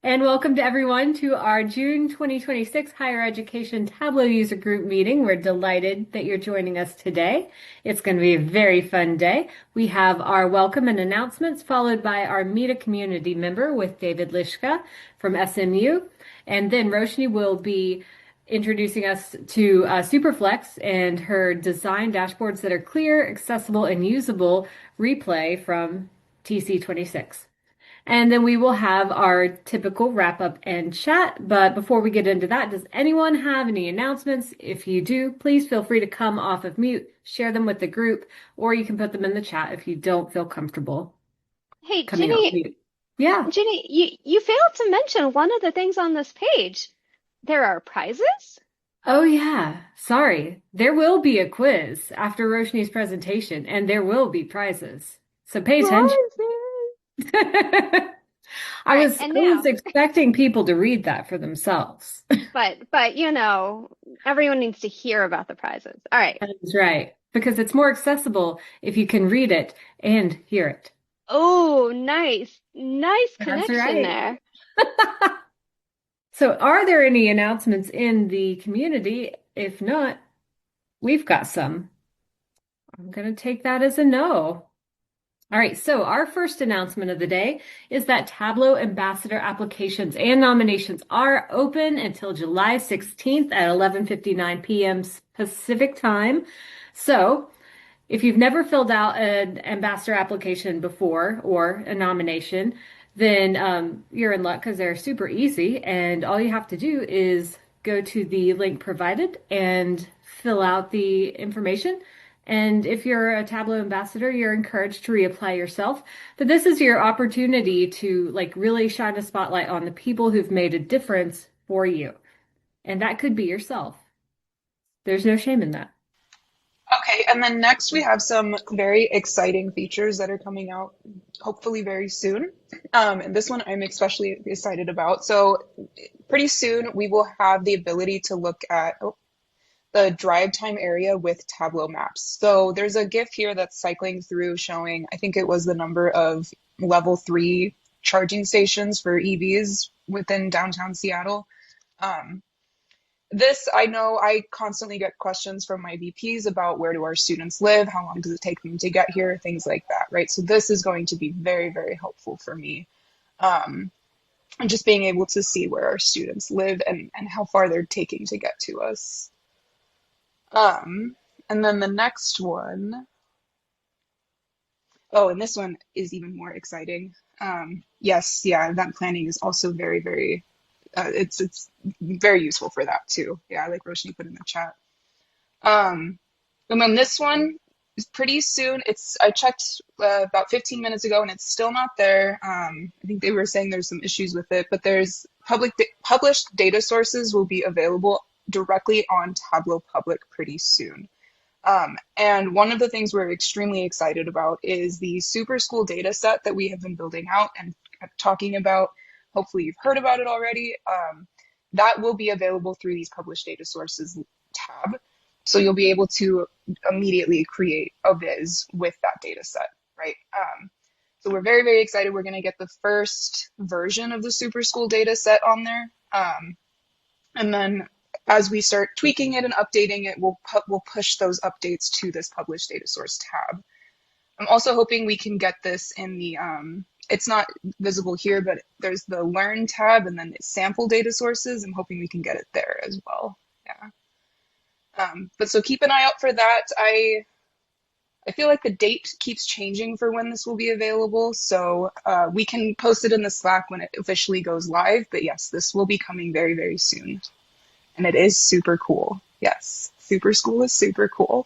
And welcome to everyone to our June 2026 Higher Education Tableau User Group meeting. We're delighted that you're joining us today. It's going to be a very fun day. We have our welcome and announcements followed by our Meet a Community member with David Liška from SMU. And then Roshni will be introducing us to Superflex and her design dashboards that are clear, accessible, and usable replay from TC26. And then we will have our typical wrap up and chat. But before we get into that, does anyone have any announcements? If you do, please feel free to come off of mute, share them with the group, or you can put them in the chat if you don't feel comfortable Hey, coming off mute. Yeah. Ginny, you failed to mention one of the things on this page. There are prizes? Oh, yeah. Sorry. There will be a quiz after Roshni's presentation, and there will be prizes. So pay attention. Prizes! I All right, was and I was now, expecting people to read that for themselves. but everyone needs to hear about the prizes. All right. That is right. Because it's more accessible if you can read it and hear it. Oh, nice. Nice That's connection right. there. So, are there any announcements in the community? If not, we've got some. I'm going to take that as a no. All right, so our first announcement of the day is that Tableau Ambassador applications and nominations are open until July 16th at 11:59 p.m. Pacific time. So, if you've never filled out an ambassador application before or a nomination, then you're in luck because they're super easy. And all you have to do is go to the link provided and fill out the information. And if you're a Tableau ambassador, you're encouraged to reapply yourself. But this is your opportunity to like really shine a spotlight on the people who've made a difference for you. And that could be yourself. There's no shame in that. Okay, and then next we have some very exciting features that are coming out hopefully very soon. And this one I'm especially excited about. So pretty soon we will have the ability to look at the drive time area with Tableau maps. So there's a GIF here that's cycling through showing, I think it was the number of level 3 charging stations for EVs within downtown Seattle. Um, this, I know I constantly get questions from my VPs about where do our students live, how long does it take them to get here, things like that, right? So this is going to be very, very helpful for me. And just being able to see where our students live and how far they're taking to get to us. And then the next one, oh, and this one is even more exciting. Yes, yeah, event planning is also very, very it's very useful for that too. Yeah, like Roshni put in the chat. And then this one is pretty soon. I checked about 15 minutes ago, and it's still not there. I think they were saying there's some issues with it, but there's published data sources will be available directly on Tableau Public pretty soon. And one of the things we're extremely excited about is the Super School data set that we have been building out and talking about. Hopefully you've heard about it already. That will be available through these published data sources tab. So you'll be able to immediately create a viz with that data set, right? So we're very, very excited. We're going to get the first version of the Super School data set on there. And then as we start tweaking it and updating it, we'll push those updates to this published data source tab. I'm also hoping we can get this in the, it's not visible here, but there's the Learn tab and then sample data sources. I'm hoping we can get it there as well. Yeah. But so keep an eye out for that. I feel like the date keeps changing for when this will be available, so we can post it in the Slack when it officially goes live. But yes, this will be coming very, very soon. And it is super cool. Yes, Super School is super cool.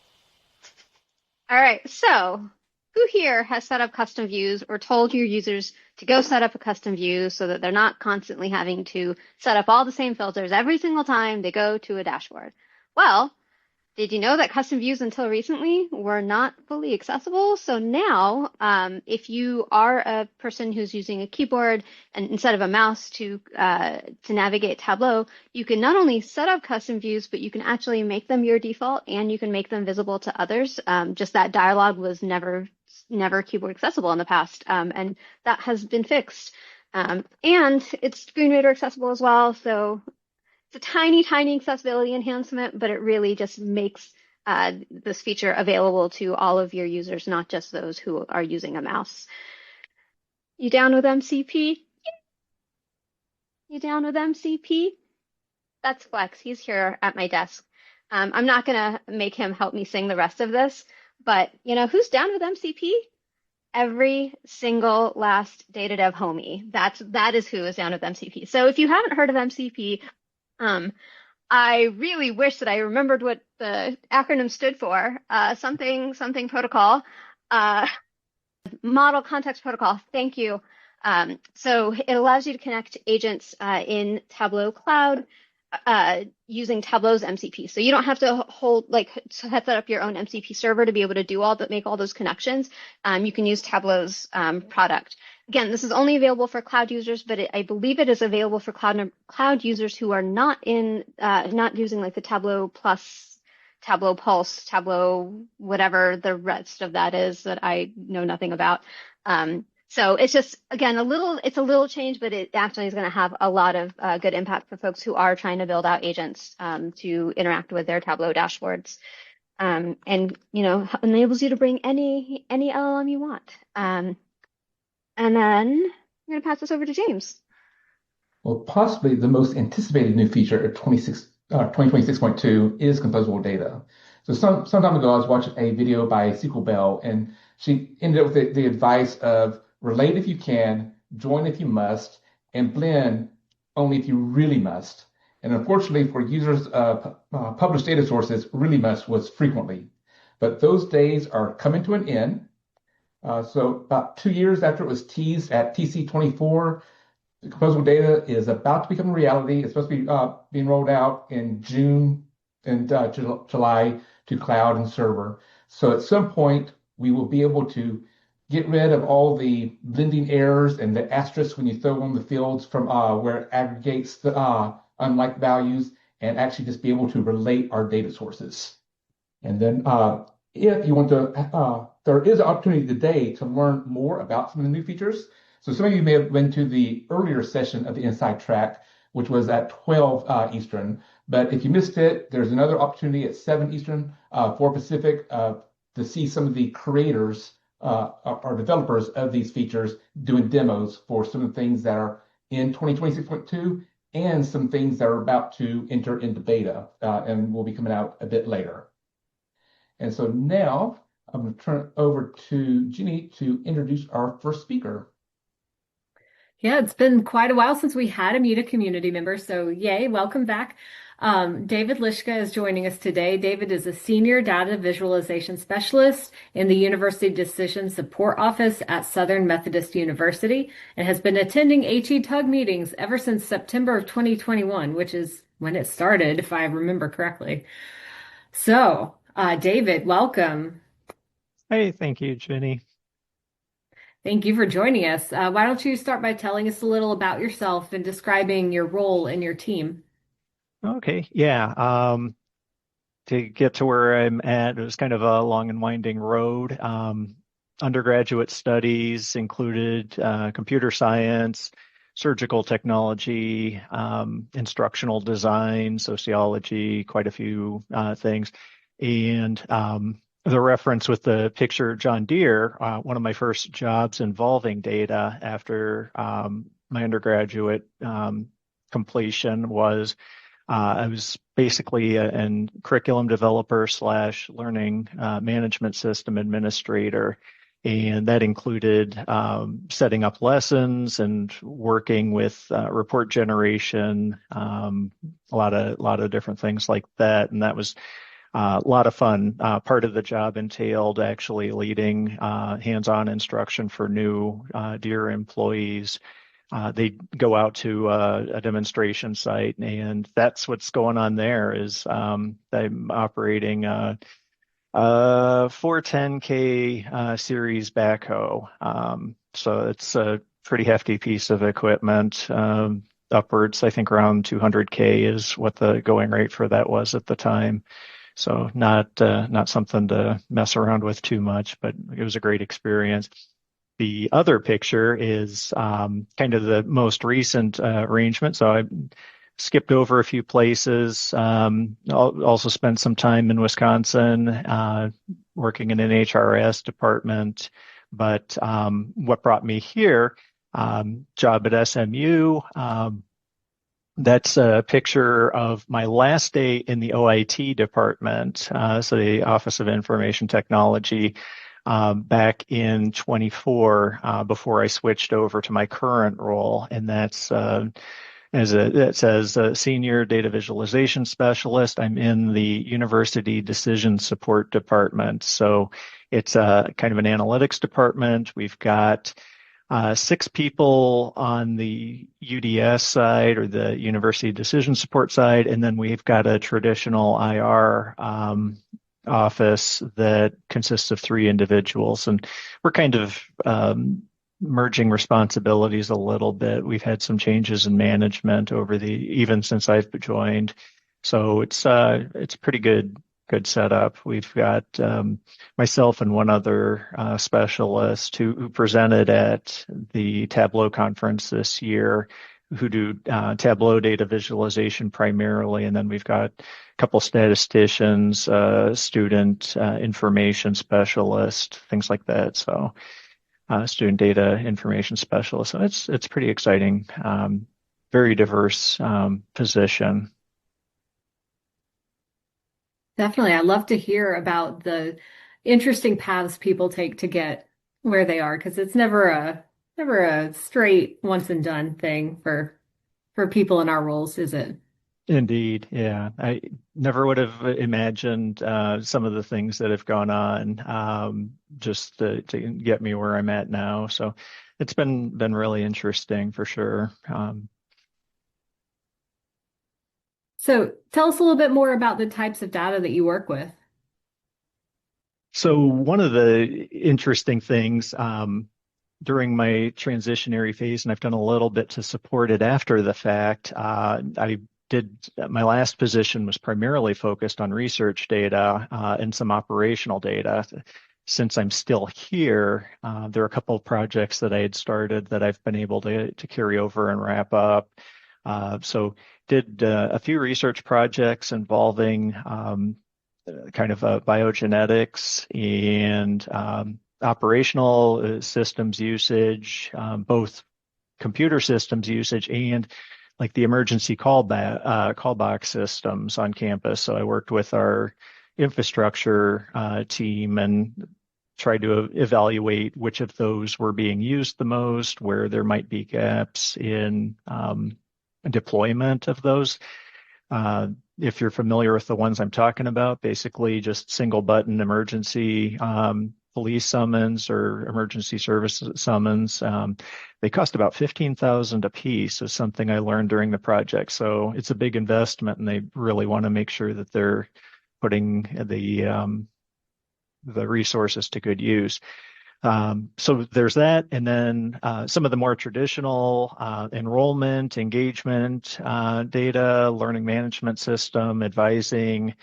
All right, so who here has set up custom views or told your users to go set up a custom view so that they're not constantly having to set up all the same filters every single time they go to a dashboard? Well, did you know that custom views until recently were not fully accessible? So now, if you are a person who's using a keyboard and instead of a mouse to navigate Tableau, you can not only set up custom views, but you can actually make them your default and you can make them visible to others. Just that dialog was never keyboard accessible in the past, and that has been fixed. And it's screen reader accessible as well. So it's a tiny, tiny accessibility enhancement, but it really just makes this feature available to all of your users, not just those who are using a mouse. You down with MCP? You down with MCP? That's Flex. He's here at my desk. I'm not going to make him help me sing the rest of this, but who's down with MCP? Every single last data dev homie. That is who is down with MCP. So if you haven't heard of MCP, I really wish that I remembered what the acronym stood for. Something protocol. Model context protocol. Thank you. So it allows you to connect agents in Tableau Cloud using Tableau's MCP. So you don't have to set up your own MCP server to be able to make all those connections. You can use Tableau's product. Again, this is only available for cloud users, but I believe it is available for cloud users who are not using like the Tableau Plus, Tableau Pulse, Tableau, whatever the rest of that is that I know nothing about. So it's just, again, it's a little change, but it actually is going to have a lot of good impact for folks who are trying to build out agents to interact with their Tableau dashboards. And enables you to bring any LLM you want. And then I'm going to pass this over to James. Well, possibly the most anticipated new feature of 2026.2 is composable data. So some time ago, I was watching a video by SQL Bell, and she ended up with the advice of relate if you can, join if you must, and blend only if you really must. And unfortunately for users of published data sources, really must was frequently. But those days are coming to an end. So about 2 years after it was teased at TC24, the composable data is about to become a reality. It's supposed to be being rolled out in June and July to cloud and server. So at some point, we will be able to get rid of all the blending errors and the asterisks when you throw on the fields from where it aggregates the unlike values, and actually just be able to relate our data sources. And then if you want to, there is an opportunity today to learn more about some of the new features. So some of you may have been to the earlier session of the Inside Track, which was at 12 Eastern. But if you missed it, there's another opportunity at 7 Eastern, 4 Pacific, to see some of the creators or developers of these features doing demos for some of the things that are in 2026.2 and some things that are about to enter into beta and will be coming out a bit later. And so now I'm going to turn it over to Ginny to introduce our first speaker. Yeah, it's been quite a while since we had a Muta community member, so yay, welcome back. David Liška is joining us today. David is a senior data visualization specialist in the University Decision Support Office at Southern Methodist University and has been attending HETUG meetings ever since September of 2021, which is when it started, if I remember correctly. So, David, welcome. Hey, thank you, Jenny. Thank you for joining us. Why don't you start by telling us a little about yourself and describing your role in your team? Okay, yeah. To get to where I'm at, it was kind of a long and winding road. Undergraduate studies included computer science, surgical technology, instructional design, sociology, quite a few things. And the reference with the picture John Deere, one of my first jobs involving data after my undergraduate completion was I was basically a curriculum developer / learning management system administrator. And that included setting up lessons and working with report generation, a lot of different things like that. And that was a lot of fun. Part of the job entailed actually leading hands-on instruction for new Deere employees. They go out to a demonstration site, and that's what's going on there. Is I'm operating a 410K series backhoe. So it's a pretty hefty piece of equipment. Upwards, I think around 200K is what the going rate for that was at the time. So not something to mess around with too much, but it was a great experience. the other picture is kind of the most recent arrangement. So I skipped over a few places. Also spent some time in Wisconsin working in an HRS department. But what brought me here, job at SMU, that's a picture of my last day in the OIT department, so the Office of Information Technology, back in 24, before I switched over to my current role, and that's it says Senior Data Visualization Specialist. I'm in the University Decision Support Department, so it's kind of an analytics department. We've got 6 people on the UDS side, or the University Decision Support side, and then we've got a traditional IR office that consists of 3 individuals, and we're kind of merging responsibilities a little bit. We've had some changes in management even since I've joined, so it's pretty good setup. We've got myself and one other specialist who presented at the Tableau conference this year, who do Tableau data visualization primarily, and then we've got a couple statisticians, student information specialist, things like that. So student data information specialist. So it's pretty exciting, very diverse position. Definitely. I love to hear about the interesting paths people take to get where they are, because it's never a straight once and done thing for people in our roles, is it? Indeed, yeah. I never would have imagined some of the things that have gone on, just to get me where I'm at now. So it's been really interesting for sure. So tell us a little bit more about the types of data that you work with. So one of the interesting things during my transitionary phase, and I've done a little bit to support it after the fact, my last position was primarily focused on research data and some operational data. Since I'm still here, there are a couple of projects that I had started that I've been able to carry over and wrap up. So did a few research projects involving kind of biogenetics and operational systems usage, both computer systems usage and like the emergency callback systems on campus. So I worked with our infrastructure team and tried to evaluate which of those were being used the most, where there might be gaps in deployment of those. If you're familiar with the ones I'm talking about, basically just single button emergency police summons or emergency service summons. They cost about $15,000 a piece, is something I learned during the project. So it's a big investment, and they really want to make sure that they're putting the resources to good use. So there's that, and then some of the more traditional enrollment, engagement data, learning management system, advising,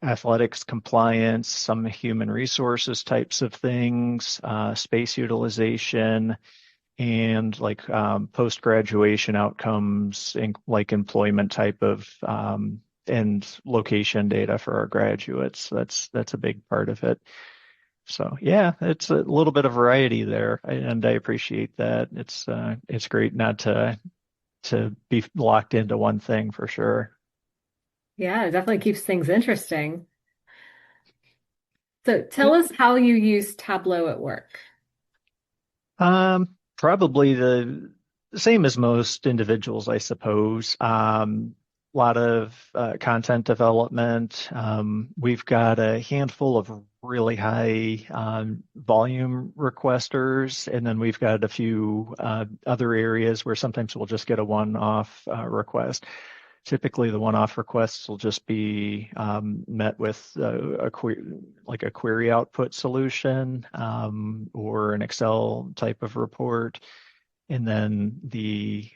athletics compliance, some human resources types of things, space utilization, and like post-graduation outcomes, like employment type of and location data for our graduates. That's a big part of it. So yeah, it's a little bit of variety there, and I appreciate that. It's great not to be locked into one thing for sure. Yeah, it definitely keeps things interesting. So tell us how you use Tableau at work. Probably the same as most individuals, I suppose. A lot of content development. We've got a handful of really high volume requesters, and then we've got a few other areas where sometimes we'll just get a one-off request. Typically, the one-off requests will just be met with a query output solution or an Excel type of report. And then the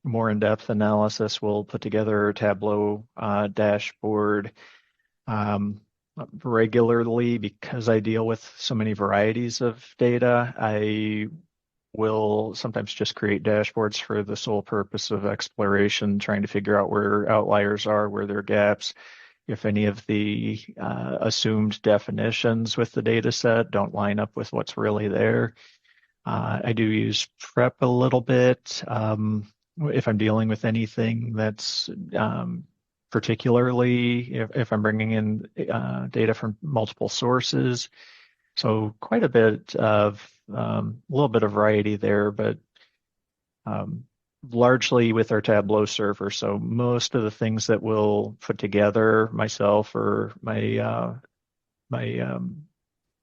more in-depth analysis will put together a Tableau dashboard. regularly because I deal with so many varieties of data. I will sometimes just create dashboards for the sole purpose of exploration, trying to figure out where outliers are, where there are gaps, if any of the assumed definitions with the data set don't line up with what's really there. I do use prep a little bit if I'm dealing with anything that's particularly if I'm bringing in data from multiple sources. So quite a bit of a little bit of variety there, but largely with our Tableau server. So most of the things that we'll put together, myself or my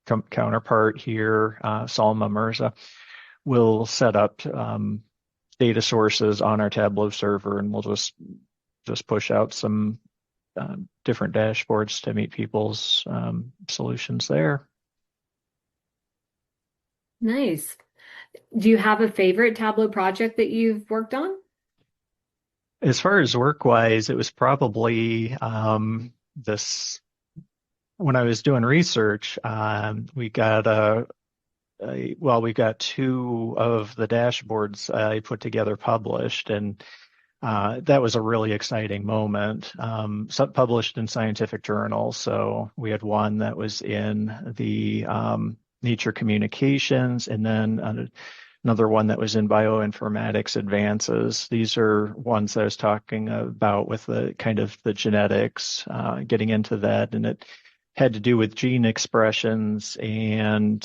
counterpart here, Salma Mirza, will set up data sources on our Tableau server, and we'll just push out some different dashboards to meet people's solutions there. Nice. Do you have a favorite Tableau project that you've worked on? As far as work-wise, it was probably this when I was doing research. We got we got two of the dashboards I put together published, and that was a really exciting moment. Published in scientific journals. So we had one that was in the Nature Communications, and then another one that was in Bioinformatics Advances. These are ones that I was talking about with the kind of the genetics, getting into that, and it had to do with gene expressions and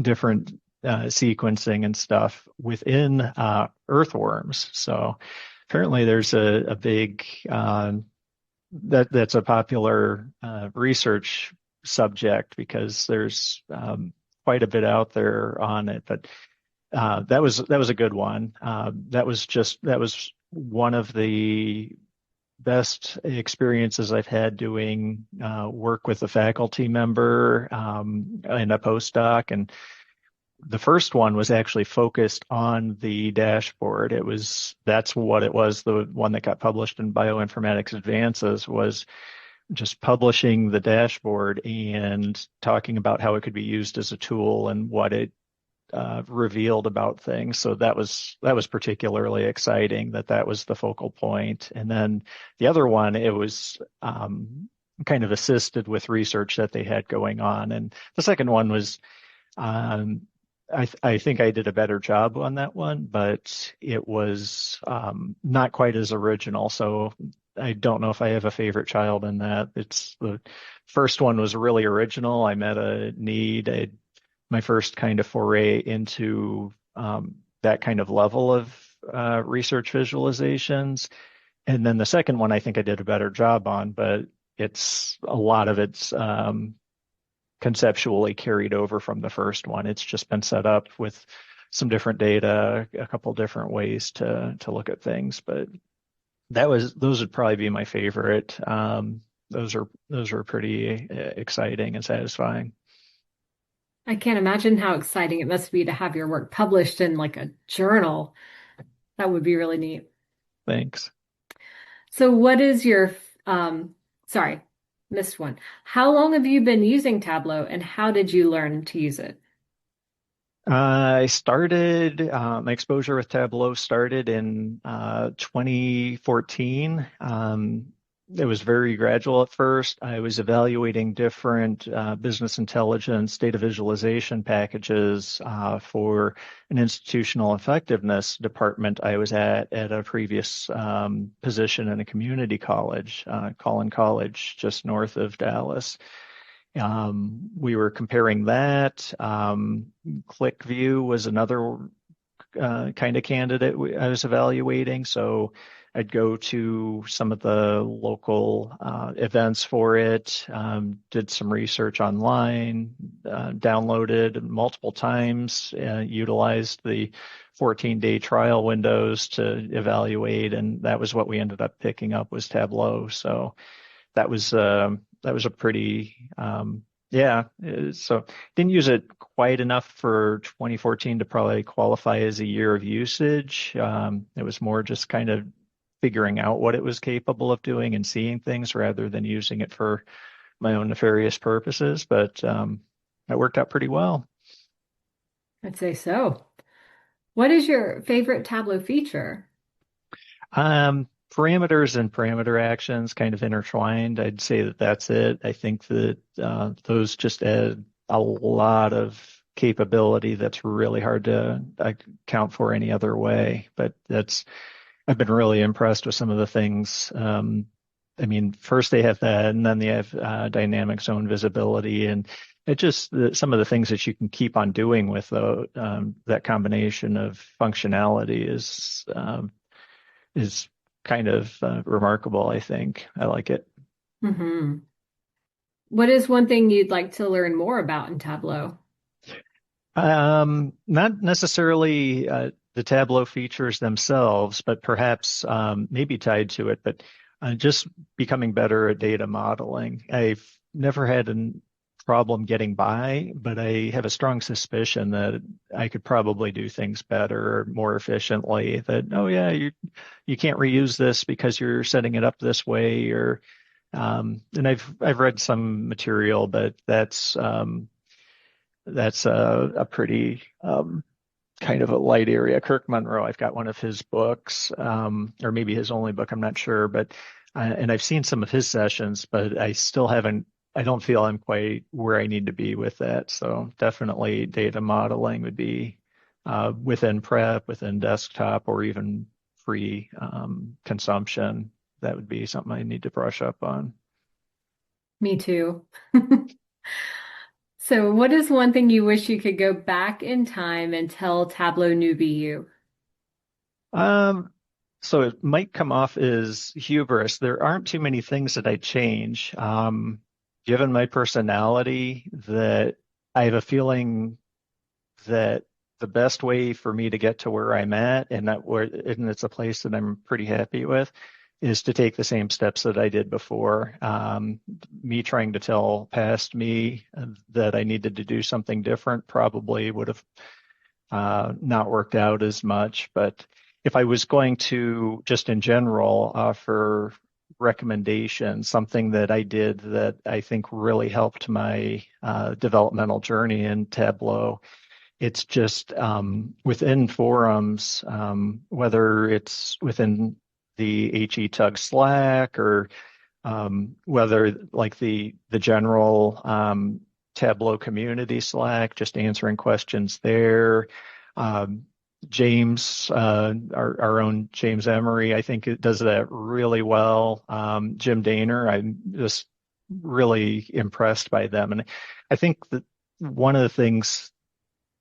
different sequencing and stuff within earthworms. So apparently there's a big that's a popular research subject because there's quite a bit out there on it. But that was a good one. That was one of the best experiences I've had doing work with a faculty member and a postdoc. And the first one was actually focused on the dashboard. That's what it was. The one that got published in Bioinformatics Advances was just publishing the dashboard and talking about how it could be used as a tool and what it revealed about things. So that was particularly exciting that was the focal point. And then the other one, it was kind of assisted with research that they had going on. And the second one was I think I did a better job on that one, but it was not quite as original. So I don't know if I have a favorite child in that. It's the first one was really original. I met a need, my first kind of foray into that kind of level of research visualizations. And then the second one, I think I did a better job on, but a lot of it's conceptually carried over from the first one. It's just been set up with some different data, a couple different ways to look at things, but those would probably be my favorite. Those are pretty exciting and satisfying. I can't imagine how exciting it must be to have your work published in like a journal. That would be really neat. Thanks. So what is your, sorry, missed one. How long have you been using Tableau and how did you learn to use it? I started, my exposure with Tableau started in 2014. It was very gradual at first. I was evaluating different business intelligence data visualization packages for an institutional effectiveness department I was at a previous position in a community college, Collin College, just north of Dallas. We were comparing that. ClickView was another kind of candidate I was evaluating. So I'd go to some of the local events for it, did some research online, downloaded multiple times, utilized the 14-day trial windows to evaluate, and that was what we ended up picking up was Tableau. So that was a pretty so didn't use it quite enough for 2014 to probably qualify as a year of usage. It was more just kind of figuring out what it was capable of doing and seeing things rather than using it for my own nefarious purposes, but it worked out pretty well. I'd say so. What is your favorite Tableau feature? Parameters and parameter actions kind of intertwined. I'd say that that's it. I think that those just add a lot of capability that's really hard to account for any other way. But I've been really impressed with some of the things. I mean, first they have that, and then they have dynamic zone visibility, and it just some of the things that you can keep on doing with that combination of functionality is kind of remarkable, I think. I like it. Mm-hmm. What is one thing you'd like to learn more about in Tableau? Not necessarily the Tableau features themselves, but perhaps maybe tied to it, but just becoming better at data modeling. I've never had a problem getting by, but I have a strong suspicion that I could probably do things better or more efficiently. That, oh yeah, you can't reuse this because you're setting it up this way, or and I've read some material, but that's a pretty kind of a light area. Kirk Munro, I've got one of his books, or maybe his only book, I'm not sure, but and I've seen some of his sessions, but I don't feel I'm quite where I need to be with that. So definitely data modeling would be within prep, within desktop, or even free consumption. That would be something I need to brush up on. Me too. So, what is one thing you wish you could go back in time and tell Tableau newbie you? So it might come off as hubris. There aren't too many things that I change. Given my personality, that I have a feeling that the best way for me to get to where I'm at, and it's a place that I'm pretty happy with, is to take the same steps that I did before. Me trying to tell past me that I needed to do something different probably would have not worked out as much. But if I was going to just in general offer recommendations, something that I did that I think really helped my developmental journey in Tableau, it's just within forums, whether it's within the HETUG Slack or whether like the general Tableau community Slack, just answering questions there. James, our own James Emery, I think it does that really well. Jim Daner, I'm just really impressed by them. And I think that one of the things,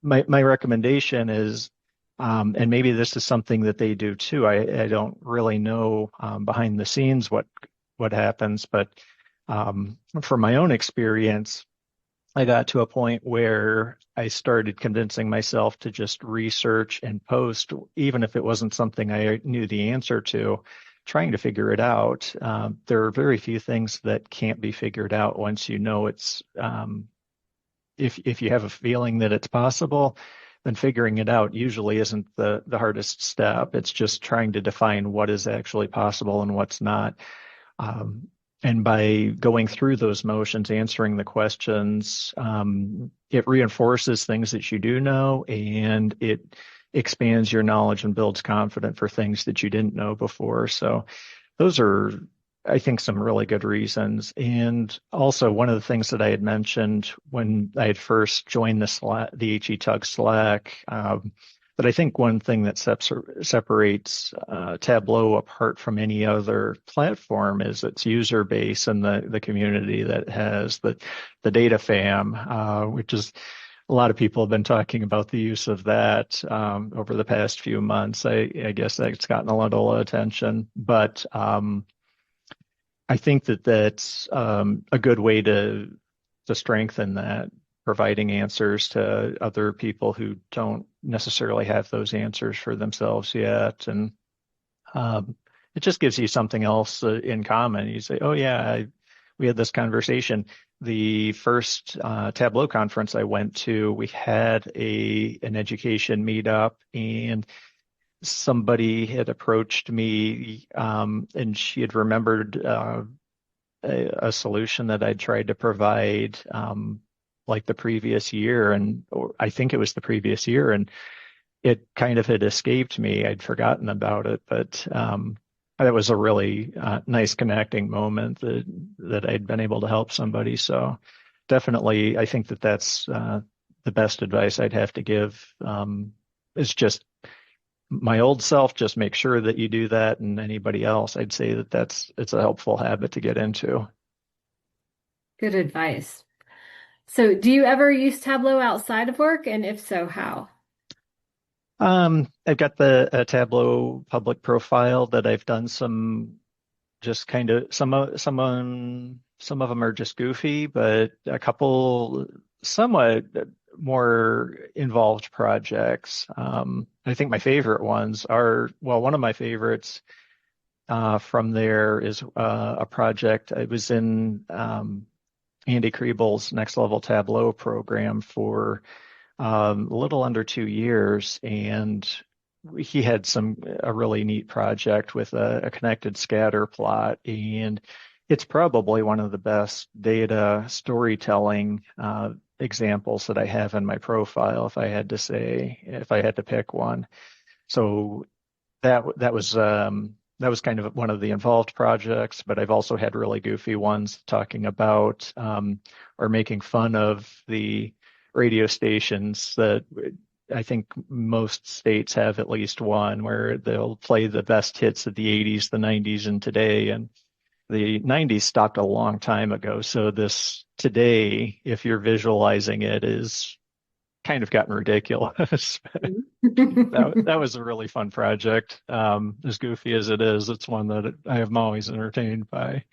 my recommendation is, and maybe this is something that they do too. I don't really know behind the scenes what happens, but from my own experience, I got to a point where I started convincing myself to just research and post, even if it wasn't something I knew the answer to, trying to figure it out. There are very few things that can't be figured out once you know it's, if you have a feeling that it's possible, then figuring it out usually isn't the hardest step. It's just trying to define what is actually possible and what's not. And by going through those motions, answering the questions, it reinforces things that you do know, and it expands your knowledge and builds confidence for things that you didn't know before. So those are, I think, some really good reasons. And also one of the things that I had mentioned when I had first joined the HETUG Slack, but I think one thing that separates Tableau apart from any other platform is its user base and the community that it has, the data fam, which is a lot of people have been talking about the use of that over the past few months. I guess that's gotten a little attention, but I think that that's a good way to strengthen that, providing answers to other people who don't necessarily have those answers for themselves yet. And it just gives you something else in common. You say, oh, yeah, we had this conversation. The first Tableau conference I went to, we had an education meetup, and somebody had approached me and she had remembered a solution that I tried to provide like the previous year, or I think it was the previous year, and it kind of had escaped me. I'd forgotten about it, but that was a really nice connecting moment that I'd been able to help somebody. So definitely, I think that's the best advice I'd have to give is just my old self, just make sure that you do that, and anybody else, I'd say it's a helpful habit to get into. Good advice. So, do you ever use Tableau outside of work? And if so, how? I've got the Tableau public profile that I've done some just kind of some of them are just goofy, but a couple somewhat more involved projects. I think my favorite ones are, well, one of my favorites from there is a project. I was in Andy Kriebel's Next Level Tableau program for a little under 2 years, and he had a really neat project with a connected scatter plot, and it's probably one of the best data storytelling examples that I have in my profile, if I had to pick one. So that was kind of one of the involved projects, but I've also had really goofy ones talking about or making fun of the radio stations that I think most states have at least one, where they'll play the best hits of the 80s, the 90s, and today. And the 90s stopped a long time ago. So this today, if you're visualizing it, is kind of gotten ridiculous. That was a really fun project. As goofy as it is, it's one that I am always entertained by.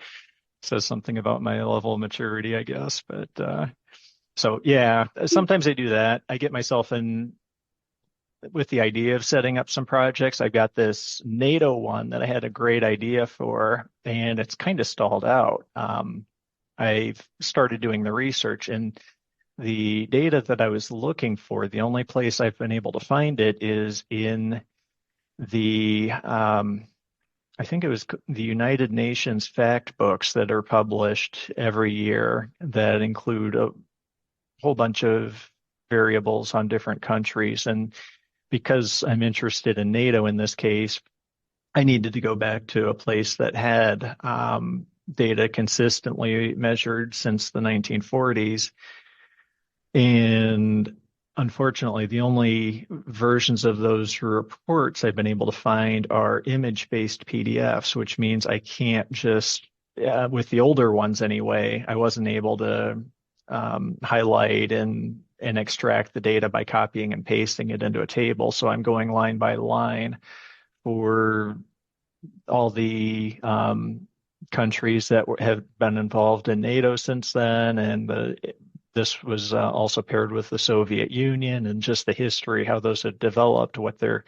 Says something about my level of maturity, I guess. But so yeah, sometimes I do that. I get myself in with the idea of setting up some projects. I've got this NATO one that I had a great idea for, and it's kind of stalled out. I've started doing the research, and the data that I was looking for, the only place I've been able to find it is in the, I think it was the United Nations fact books that are published every year that include a whole bunch of variables on different countries. And because I'm interested in NATO in this case, I needed to go back to a place that had data consistently measured since the 1940s. And unfortunately, the only versions of those reports I've been able to find are image-based PDFs, which means I can't just, with the older ones anyway, I wasn't able to highlight and extract the data by copying and pasting it into a table. So I'm going line by line for all the countries that have been involved in NATO since then, and this was also paired with the Soviet Union and just the history, how those had developed, what their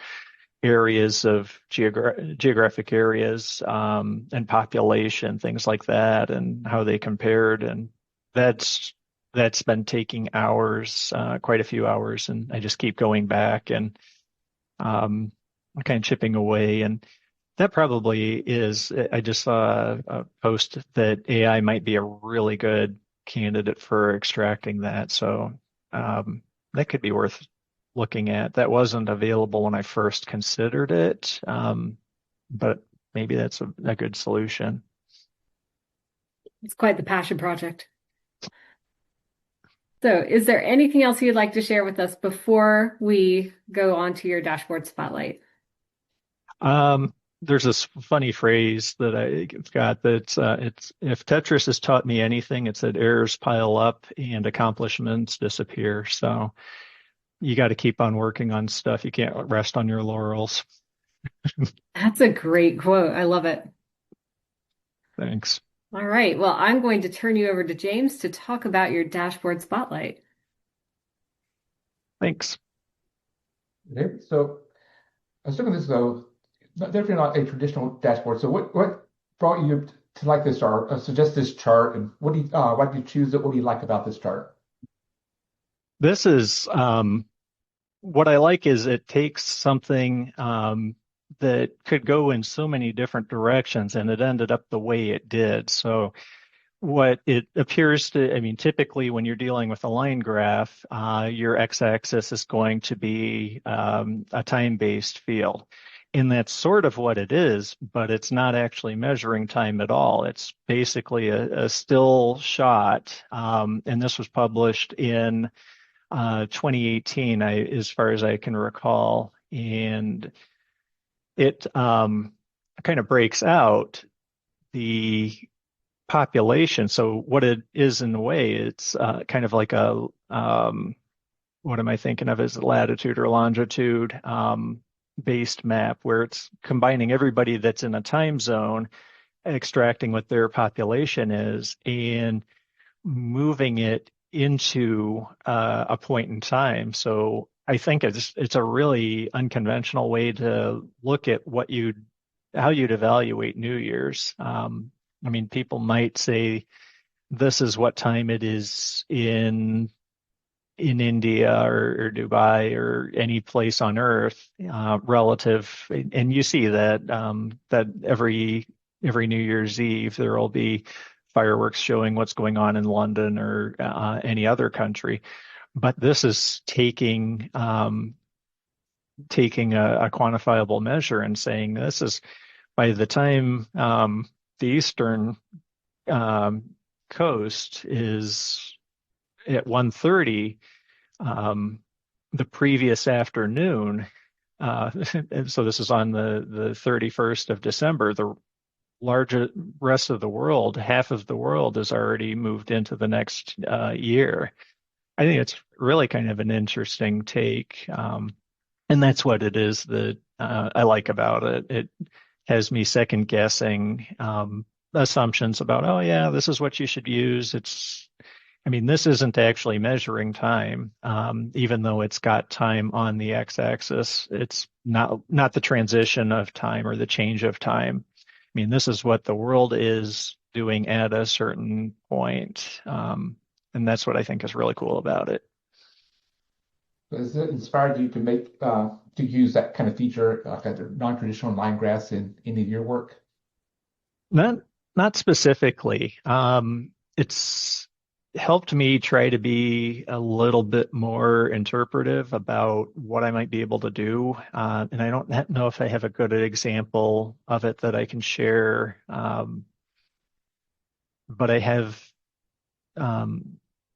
areas of geographic areas and population, things like that, and how they compared. And that's been taking hours, quite a few hours, and I just keep going back and kind of chipping away. And that probably is, I just saw a post that AI might be a really good candidate for extracting that. So that could be worth looking at. That wasn't available when I first considered it, but maybe that's a good solution. It's quite the passion project. So, is there anything else you'd like to share with us before we go on to your dashboard spotlight? There's this funny phrase that I've got that's it's if Tetris has taught me anything, it's that errors pile up and accomplishments disappear. So you got to keep on working on stuff. You can't rest on your laurels. That's a great quote. I love it. Thanks. All right. Well, I'm going to turn you over to James to talk about your dashboard spotlight. Thanks. Okay, so I was looking at this though, definitely not a traditional dashboard. So what brought you to like this or suggest this chart, and why did you choose it? What do you like about this chart? This is what I like is it takes something that could go in so many different directions, and it ended up the way it did. So what it appears to, I mean, typically when you're dealing with a line graph, your x-axis is going to be a time-based field. And that's sort of what it is, but it's not actually measuring time at all. It's basically a still shot. And this was published in 2018, as far as I can recall. And it kind of breaks out the population. So what it is in a way, it's kind of like a what am I thinking of as a latitude or longitude based map where it's combining everybody that's in a time zone, extracting what their population is, and moving it into a point in time. So I think it's a really unconventional way to look at how you'd evaluate New Year's. I mean, people might say this is what time it is in India or Dubai or any place on Earth relative, and you see that that every New Year's Eve there will be fireworks showing what's going on in London or any other country. But this is taking a quantifiable measure and saying this is by the time the eastern coast is at 1:30 the previous afternoon. And so this is on the 31st of December. The largest rest of the world, half of the world, has already moved into the next year. I think it's really kind of an interesting take. And that's what it is that I like about it. It has me second guessing assumptions about, oh yeah, this is what you should use. I mean, this isn't actually measuring time, even though it's got time on the x-axis. It's not the transition of time or the change of time. I mean, this is what the world is doing at a certain point. And that's what I think is really cool about it. Has it inspired you to make to use that kind of feature, like a non-traditional line graphs in any of your work? Not specifically. It's helped me try to be a little bit more interpretive about what I might be able to do. And I don't know if I have a good example of it that I can share. But I have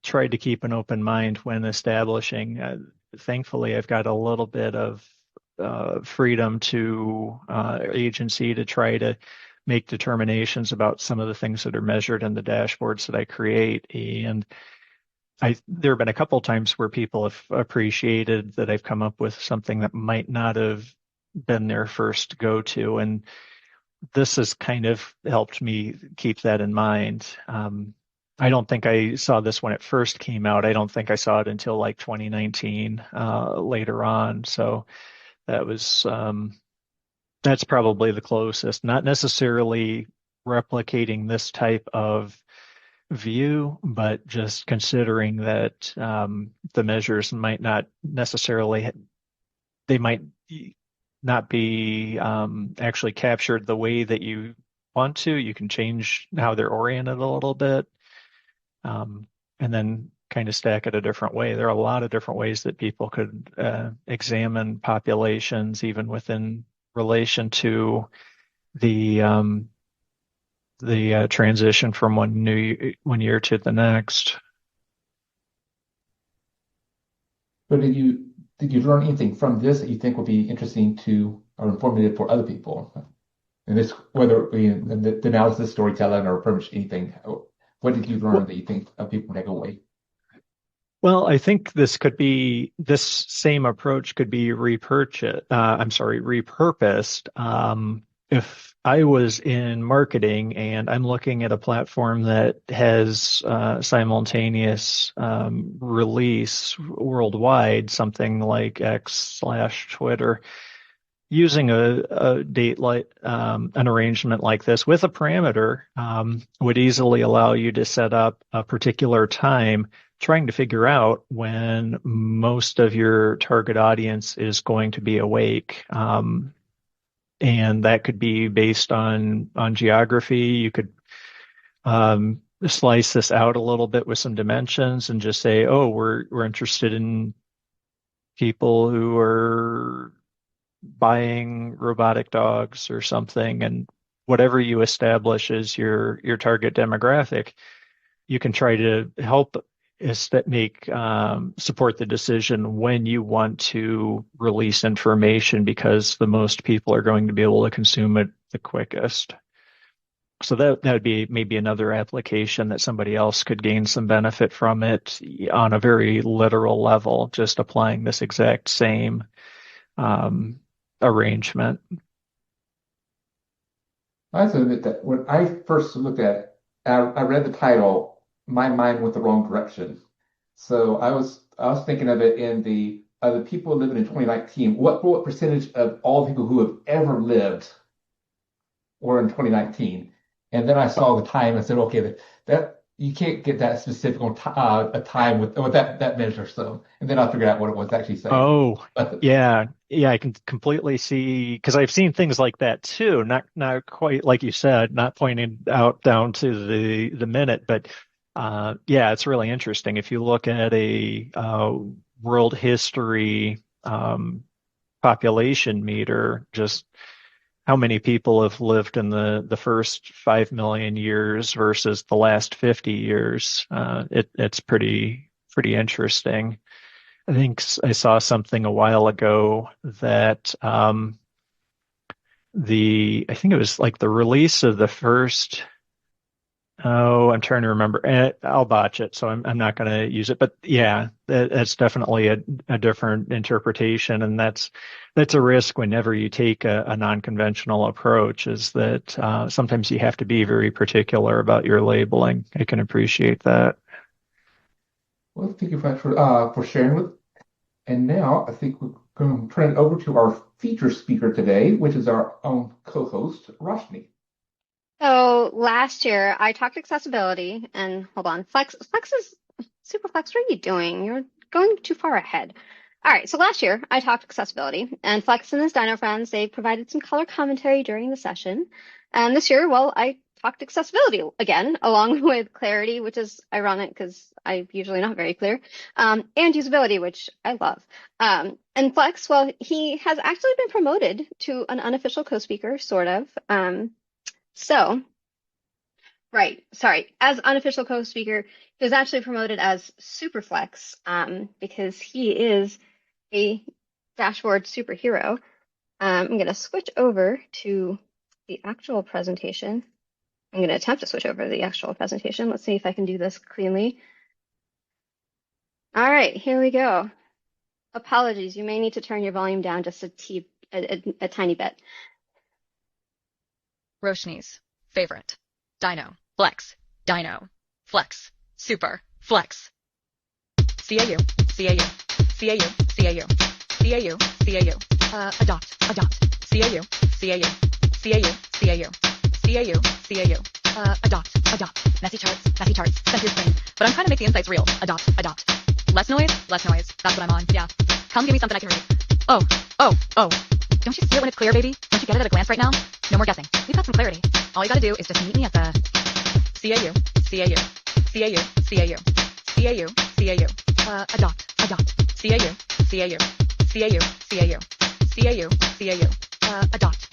tried to keep an open mind when establishing. Thankfully, I've got a little bit of freedom to agency to try to make determinations about some of the things that are measured in the dashboards that I create. And there have been a couple times where people have appreciated that I've come up with something that might not have been their first go-to. And this has kind of helped me keep that in mind. I don't think I saw this when it first came out. I don't think I saw it until like 2019 later on. So that was that's probably the closest. Not necessarily replicating this type of view, but just considering that the measures might not necessarily, they might not be actually captured the way that you want to. You can change how they're oriented a little bit, and then kind of stack it a different way. There are a lot of different ways that people could examine populations, even within relation to the transition from one year to the next. But did you learn anything from this that you think would be interesting to or informative for other people? And this, whether it be in the analysis, storytelling, or pretty much anything, what did you learn that you think people take away? Well, I think this same approach could be repurposed. If I was in marketing and I'm looking at a platform that has simultaneous release worldwide, something like X/Twitter, using a date like an arrangement like this with a parameter would easily allow you to set up a particular time, trying to figure out when most of your target audience is going to be awake. And that could be based on geography. You could slice this out a little bit with some dimensions and just say, oh, we're interested in people who are buying robotic dogs or something, and whatever you establish as your target demographic, you can try to help is that make support the decision when you want to release information, because the most people are going to be able to consume it the quickest. So that would be maybe another application that somebody else could gain some benefit from it on a very literal level, just applying this exact same arrangement. I have to admit that when I first looked at it, I read the title, my mind went the wrong direction. So I was thinking of it in the people living in 2019. What percentage of all people who have ever lived were in 2019? And then I saw the time and said, okay, that you can't get that specific on a time with that measure. So, and then I figured out what it was actually saying. Oh, yeah, I can completely see, because I've seen things like that too. Not quite like you said, not pointing out down to the minute, but yeah, it's really interesting. If you look at a world history population meter, just how many people have lived in the first 5 million years versus the last 50 years. It's pretty interesting. I think I saw something a while ago that I think it was like the release of the first. Oh, I'm trying to remember. I'll botch it, so I'm not going to use it. But yeah, that's definitely a different interpretation, and that's a risk whenever you take a non-conventional approach, is that sometimes you have to be very particular about your labeling. I can appreciate that. Well, thank you for sharing with. And now I think we're going to turn it over to our feature speaker today, which is our own co-host, Roshni. So last year I talked accessibility, and hold on, Flex is Super Flex. What are you doing? You're going too far ahead. All right. So last year I talked accessibility, and Flex and his Dino friends, they provided some color commentary during the session. And this year, well, I talked accessibility again, along with clarity, which is ironic because I'm usually not very clear, and usability, which I love. And Flex, well, he has actually been promoted to an unofficial co-speaker, sort of. So, right, sorry, as unofficial co-speaker, he was actually promoted as Superflex, because he is a dashboard superhero. I'm going to switch over to the actual presentation. I'm going to attempt to switch over to the actual presentation. Let's see if I can do this cleanly. All right, here we go. Apologies, you may need to turn your volume down just a tiny bit. Roshni's favorite. Dino, Flex, Dino, Flex, Super, Flex. CAU, CAU, CAU, CAU, CAU, CAU, adopt, CAU, CAU, CAU, CAU, CAU, CAU, adopt, messy charts, center screen. But I'm trying to make the insights real. Adopt. Less noise, that's what I'm on, yeah. Come give me something I can read. Oh. Don't you see it when it's clear, baby? Don't you get it at a glance right now? No more guessing. We've got some clarity. All you gotta do is just meet me at the CAU, adopt, CAU, adopt.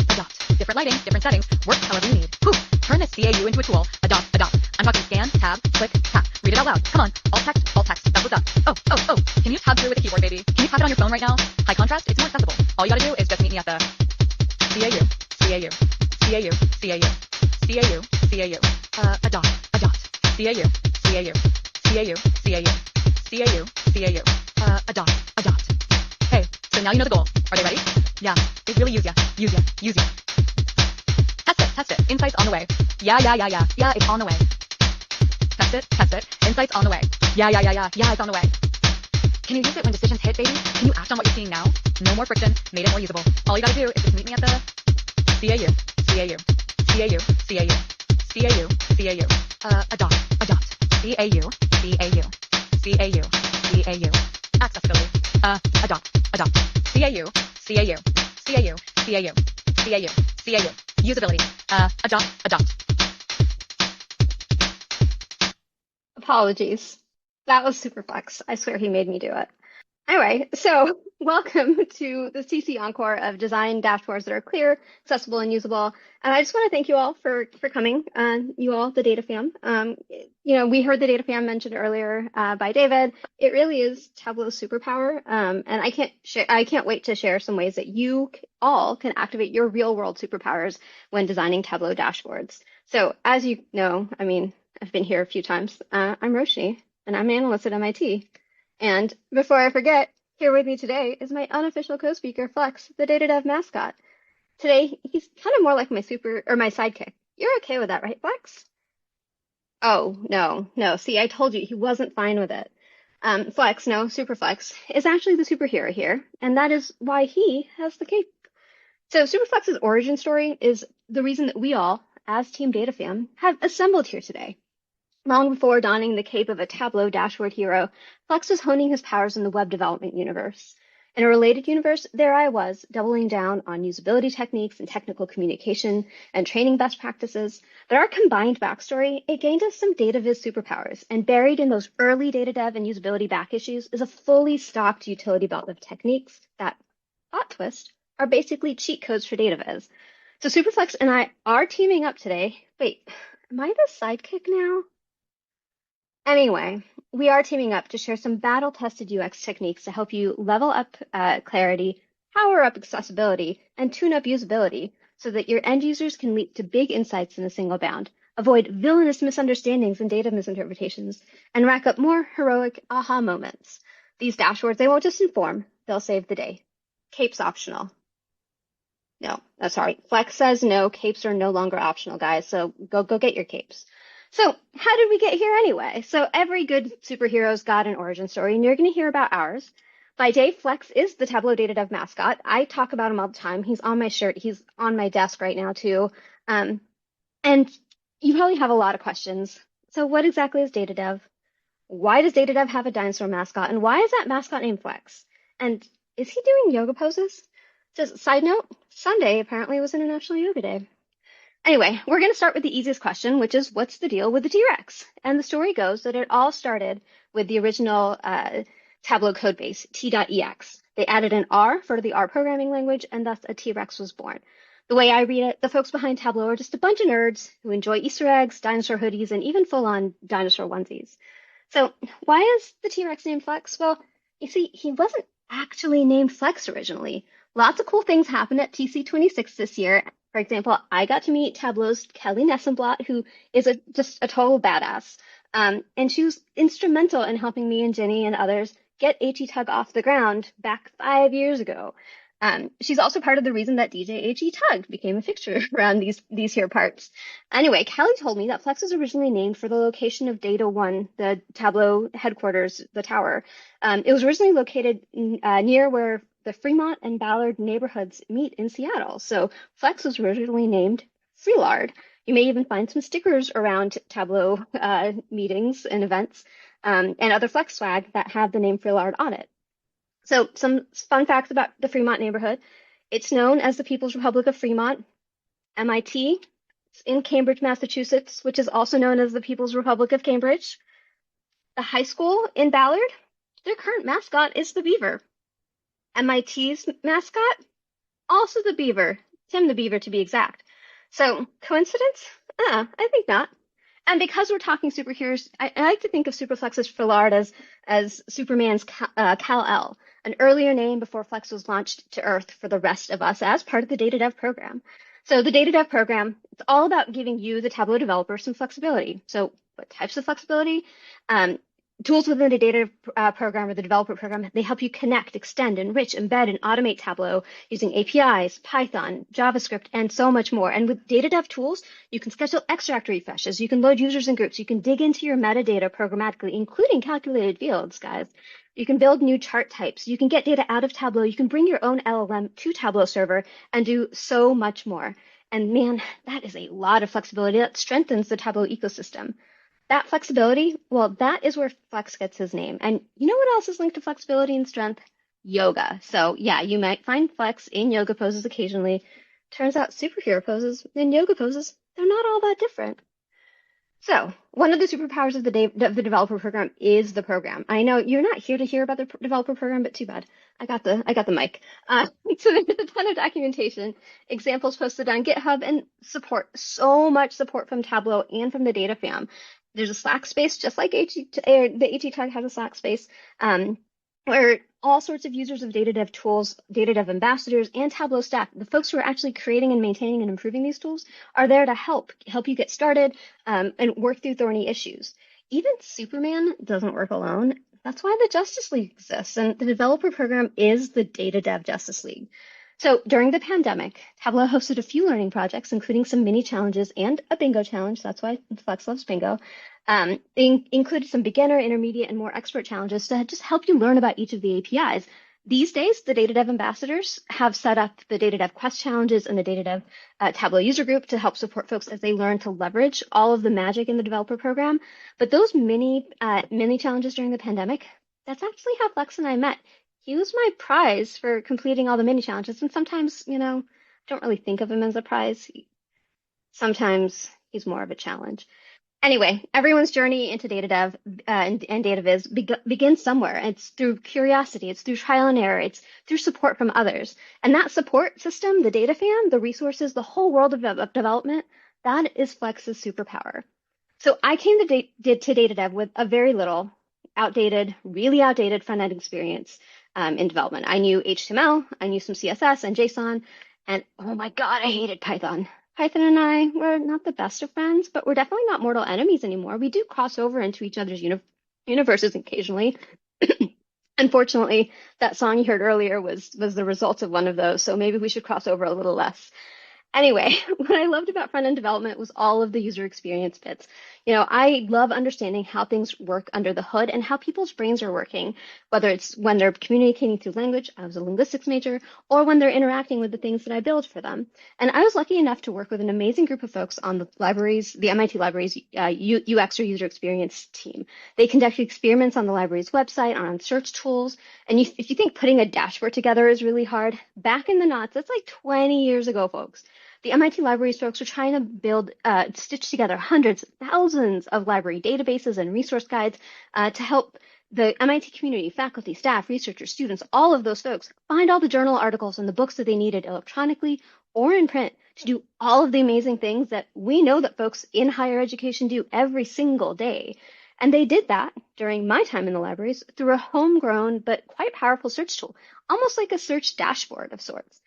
Different lighting, different settings, work however you need. Whew. Turn this CAU into a tool. Adopt. I'm talking scan, tab, click, tap. Read it out loud. Come on. Alt text. That's what's up. Oh. Can you tab through with a keyboard, baby? Can you tap it on your phone right now? High contrast, it's more accessible. All you gotta do is just meet me at the CAU, adopt, CAU, adopt. Hey, so now you know the goal. Are they ready? Yeah, they really use ya. Test it. Insights on the way. Yeah, it's on the way. Test it. Insights on the way. Yeah, it's on the way. Can you use it when decisions hit, baby? Can you act on what you're seeing now? No more friction. Made it more usable. All you gotta do is just meet me at the CAU, adopt, CAU, accessibility, adopt, CAU, usability, adopt. Apologies. That was Superflex. I swear he made me do it. Anyway, so welcome to the CC Encore of design dashboards that are clear, accessible, and usable. And I just want to thank you all for coming, you all, the data fam. We heard the data fam mentioned earlier by David. It really is Tableau's superpower. And I can't wait to share some ways that you all can activate your real world superpowers when designing Tableau dashboards. So as you know, I've been here a few times. I'm Roshni, and I'm an analyst at MIT. And before I forget, here with me today is my unofficial co-speaker, Flex, the data dev mascot. Today, he's kind of more like my sidekick. You're okay with that, right, Flex? Oh, no. See, I told you he wasn't fine with it. Flex, no, Superflex, is actually the superhero here, and that is why he has the cape. So Superflex's origin story is the reason that we all, as Team Data Fam, have assembled here today. Long before donning the cape of a Tableau dashboard hero, Flex was honing his powers in the web development universe. In a related universe, there I was, doubling down on usability techniques and technical communication and training best practices. But our combined backstory, it gained us some data viz superpowers, and buried in those early data dev and usability back issues is a fully stocked utility belt of techniques that, plot twist, are basically cheat codes for data viz. So Superflex and I are teaming up today. Wait, am I the sidekick now? Anyway, we are teaming up to share some battle-tested UX techniques to help you level up clarity, power up accessibility, and tune up usability so that your end users can leap to big insights in a single bound, avoid villainous misunderstandings and data misinterpretations, and rack up more heroic aha moments. These dashboards, they won't just inform, they'll save the day. Capes optional. No, that's all right. Flex says no, capes are no longer optional, guys, so go get your capes. So how did we get here anyway? So every good superhero's got an origin story, and you're going to hear about ours. By day, Flex is the Tableau data dev mascot. I talk about him all the time. He's on my shirt. He's on my desk right now, too. And you probably have a lot of questions. So what exactly is data dev? Why does data dev have a dinosaur mascot? And why is that mascot named Flex? And is he doing yoga poses? Just side note, Sunday apparently was International Yoga Day. Anyway, we're going to start with the easiest question, which is what's the deal with the T-Rex? And the story goes that it all started with the original Tableau codebase, T.ex. They added an R for the R programming language, and thus a T-Rex was born. The way I read it, the folks behind Tableau are just a bunch of nerds who enjoy Easter eggs, dinosaur hoodies, and even full-on dinosaur onesies. So why is the T-Rex named Flex? Well, you see, he wasn't actually named Flex originally. Lots of cool things happened at TC26 this year. For example, I got to meet Tableau's Kelly Nessenblatt, who is just a total badass. And she was instrumental in helping me and Jenny and others get HETUG off the ground back 5 years ago. She's also part of the reason that DJ HETUG became a fixture around these here parts. Anyway, Kelly told me that Flex was originally named for the location of Data 1, the Tableau headquarters, the tower. It was originally located near where the Fremont and Ballard neighborhoods meet in Seattle. So Flex was originally named Freelard. You may even find some stickers around Tableau meetings and events and other Flex swag that have the name Freelard on it. So some fun facts about the Fremont neighborhood. It's known as the People's Republic of Fremont. MIT, it's in Cambridge, Massachusetts, which is also known as the People's Republic of Cambridge. The high school in Ballard, their current mascot is the beaver. MIT's mascot, also the beaver, Tim the Beaver to be exact. So coincidence? I think not. And because we're talking superheroes, I like to think of Superflex's Freelard as Superman's Kal-El, an earlier name before Flex was launched to Earth for the rest of us as part of the data dev program. So the data dev program, it's all about giving you, the Tableau developer, some flexibility. So what types of flexibility? Tools within the data program or the developer program, they help you connect, extend, enrich, embed, and automate Tableau using APIs, Python, JavaScript, and so much more. And with data dev tools, you can schedule extract refreshes, you can load users and groups, you can dig into your metadata programmatically, including calculated fields, guys. You can build new chart types, you can get data out of Tableau, you can bring your own LLM to Tableau server, and do so much more. And man, that is a lot of flexibility that strengthens the Tableau ecosystem. That flexibility, well, that is where Flex gets his name. And you know what else is linked to flexibility and strength? Yoga. So yeah, you might find Flex in yoga poses occasionally. Turns out superhero poses and yoga poses, they're not all that different. So one of the superpowers of the developer program is the program. I know you're not here to hear about the developer program, but too bad. I got the mic. So there's a ton of documentation, examples posted on GitHub, and support. So much support from Tableau and from the data fam. There's a Slack space, just like the HETUG has a Slack space, where all sorts of users of data dev tools, data dev ambassadors, and Tableau staff, the folks who are actually creating and maintaining and improving these tools, are there to help you get started and work through thorny issues. Even Superman doesn't work alone. That's why the Justice League exists, and the developer program is the Data Dev Justice League. So during the pandemic, Tableau hosted a few learning projects, including some mini challenges and a bingo challenge. That's why Flex loves bingo. They included some beginner, intermediate, and more expert challenges to just help you learn about each of the APIs. These days, the Data Dev ambassadors have set up the Data Dev Quest challenges and the Data Dev Tableau user group to help support folks as they learn to leverage all of the magic in the developer program. But those mini challenges during the pandemic, that's actually how Flex and I met. He was my prize for completing all the mini challenges, and sometimes, I don't really think of him as a prize. Sometimes he's more of a challenge. Anyway, everyone's journey into data dev and data viz begins somewhere. It's through curiosity, it's through trial and error, it's through support from others. And that support system, the data fam, the resources, the whole world of development, that is Flex's superpower. So I came to data dev with a very little really outdated front-end experience in development. I knew HTML, I knew some CSS and JSON, and oh my God, I hated Python. Python and I were not the best of friends, but we're definitely not mortal enemies anymore. We do cross over into each other's universes occasionally. Unfortunately, that song you heard earlier was the result of one of those, so maybe we should cross over a little less. Anyway, what I loved about front-end development was all of the user experience bits. I love understanding how things work under the hood and how people's brains are working, whether it's when they're communicating through language, I was a linguistics major, or when they're interacting with the things that I build for them. And I was lucky enough to work with an amazing group of folks on the MIT Libraries UX or user experience team. They conducted experiments on the library's website, on search tools. And if you think putting a dashboard together is really hard, back in the knots, that's like 20 years ago, folks. The MIT Libraries folks are trying to stitch together hundreds, thousands of library databases and resource guides to help the MIT community, faculty, staff, researchers, students, all of those folks find all the journal articles and the books that they needed electronically or in print to do all of the amazing things that we know that folks in higher education do every single day. And they did that during my time in the libraries through a homegrown but quite powerful search tool, almost like a search dashboard of sorts.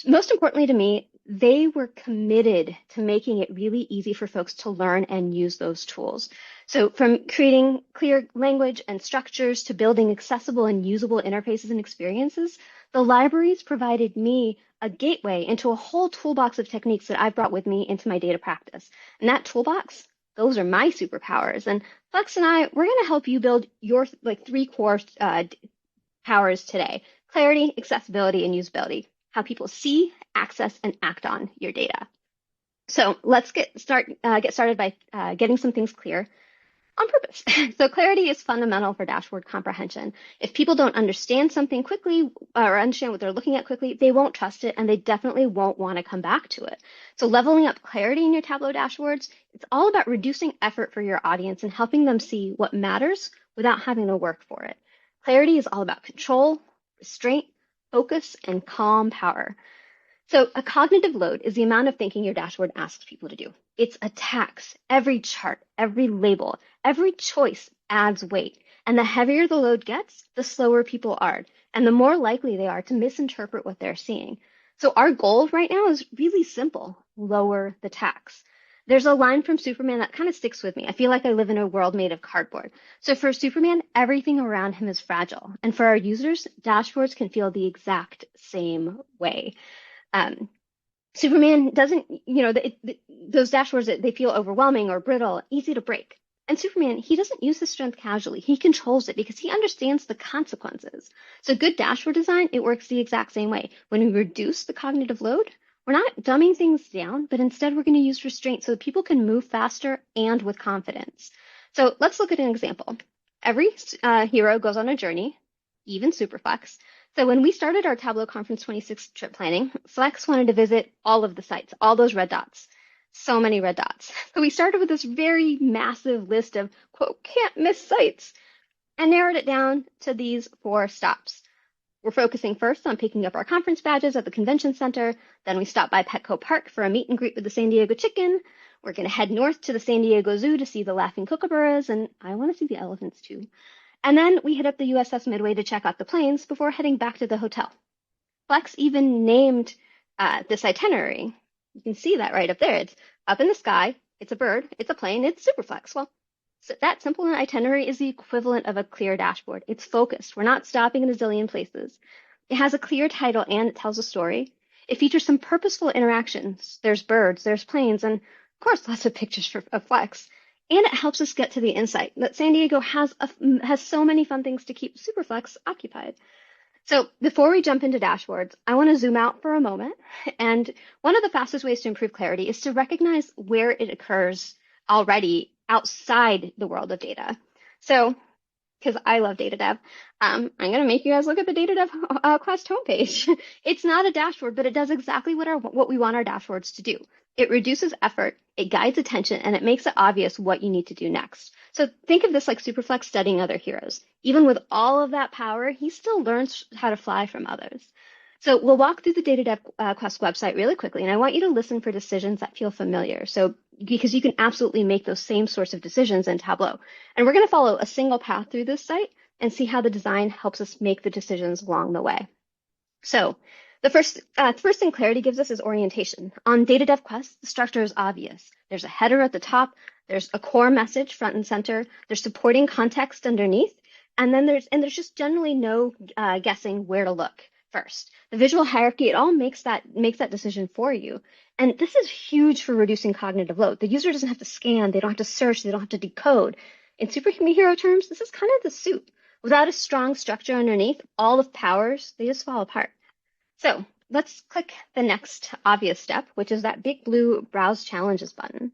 Most importantly to me, they were committed to making it really easy for folks to learn and use those tools. So from creating clear language and structures to building accessible and usable interfaces and experiences, the libraries provided me a gateway into a whole toolbox of techniques that I've brought with me into my data practice. And that toolbox, those are my superpowers. And Flex and I, we're going to help you build your three core powers today: clarity, accessibility, and usability. How people see, access, and act on your data. So let's get started by getting some things clear on purpose. So clarity is fundamental for dashboard comprehension. If people don't understand something quickly or understand what they're looking at quickly, they won't trust it, and they definitely won't want to come back to it. So leveling up clarity in your Tableau dashboards, it's all about reducing effort for your audience and helping them see what matters without having to work for it. Clarity is all about control, restraint, focus, and calm power. So a cognitive load is the amount of thinking your dashboard asks people to do. It's a tax. Every chart, every label, every choice adds weight. And the heavier the load gets, the slower people are, and the more likely they are to misinterpret what they're seeing. So our goal right now is really simple: lower the tax. There's a line from Superman that kind of sticks with me. I feel like I live in a world made of cardboard. So for Superman, everything around him is fragile. And for our users, dashboards can feel the exact same way. Superman doesn't, those dashboards, they feel overwhelming or brittle, easy to break. And Superman, he doesn't use his strength casually. He controls it because he understands the consequences. So good dashboard design, it works the exact same way. When we reduce the cognitive load, we're not dumbing things down, but instead we're going to use restraint so that people can move faster and with confidence. So let's look at an example. Every hero goes on a journey, even Superflex. So when we started our Tableau Conference 26 trip planning, Flex wanted to visit all of the sites, all those red dots. So many red dots. So we started with this very massive list of, quote, can't miss sites, and narrowed it down to these 4 stops. We're focusing first on picking up our conference badges at the convention center. Then we stop by Petco Park for a meet and greet with the San Diego Chicken. We're going to head north to the San Diego Zoo to see the laughing kookaburras, and I want to see the elephants too. And then we hit up the USS Midway to check out the planes before heading back to the hotel. Flex even named this itinerary. You can see that right up there. It's up in the sky. It's a bird. It's a plane. It's Superflex. Well, so that simple an itinerary is the equivalent of a clear dashboard. It's focused. We're not stopping in a zillion places. It has a clear title and it tells a story. It features some purposeful interactions. There's birds, there's planes, and of course, lots of pictures of Flex. And it helps us get to the insight that San Diego has so many fun things to keep Superflex occupied. So before we jump into dashboards, I want to zoom out for a moment. And one of the fastest ways to improve clarity is to recognize where it occurs already outside the world of data. So, because I love data dev, I'm going to make you guys look at the data dev Quest homepage. It's not a dashboard, but it does exactly what we want our dashboards to do. It reduces effort, it guides attention, and it makes it obvious what you need to do next. So think of this like Superflex studying other heroes. Even with all of that power, he still learns how to fly from others. So we'll walk through the Data Dev Quest website really quickly, and I want you to listen for decisions that feel familiar. So because you can absolutely make those same sorts of decisions in Tableau. And we're going to follow a single path through this site and see how the design helps us make the decisions along the way. So the first thing clarity gives us is orientation. On Data Dev Quest, the structure is obvious. There's a header at the top, there's a core message front and center, there's supporting context underneath, and then there's just generally no guessing where to look first. The visual hierarchy, it all makes that decision for you. And this is huge for reducing cognitive load. The user doesn't have to scan, they don't have to search, they don't have to decode. In superhero terms, this is kind of the soup. Without a strong structure underneath, all the powers, they just fall apart. So let's click the next obvious step, which is that big blue Browse Challenges button.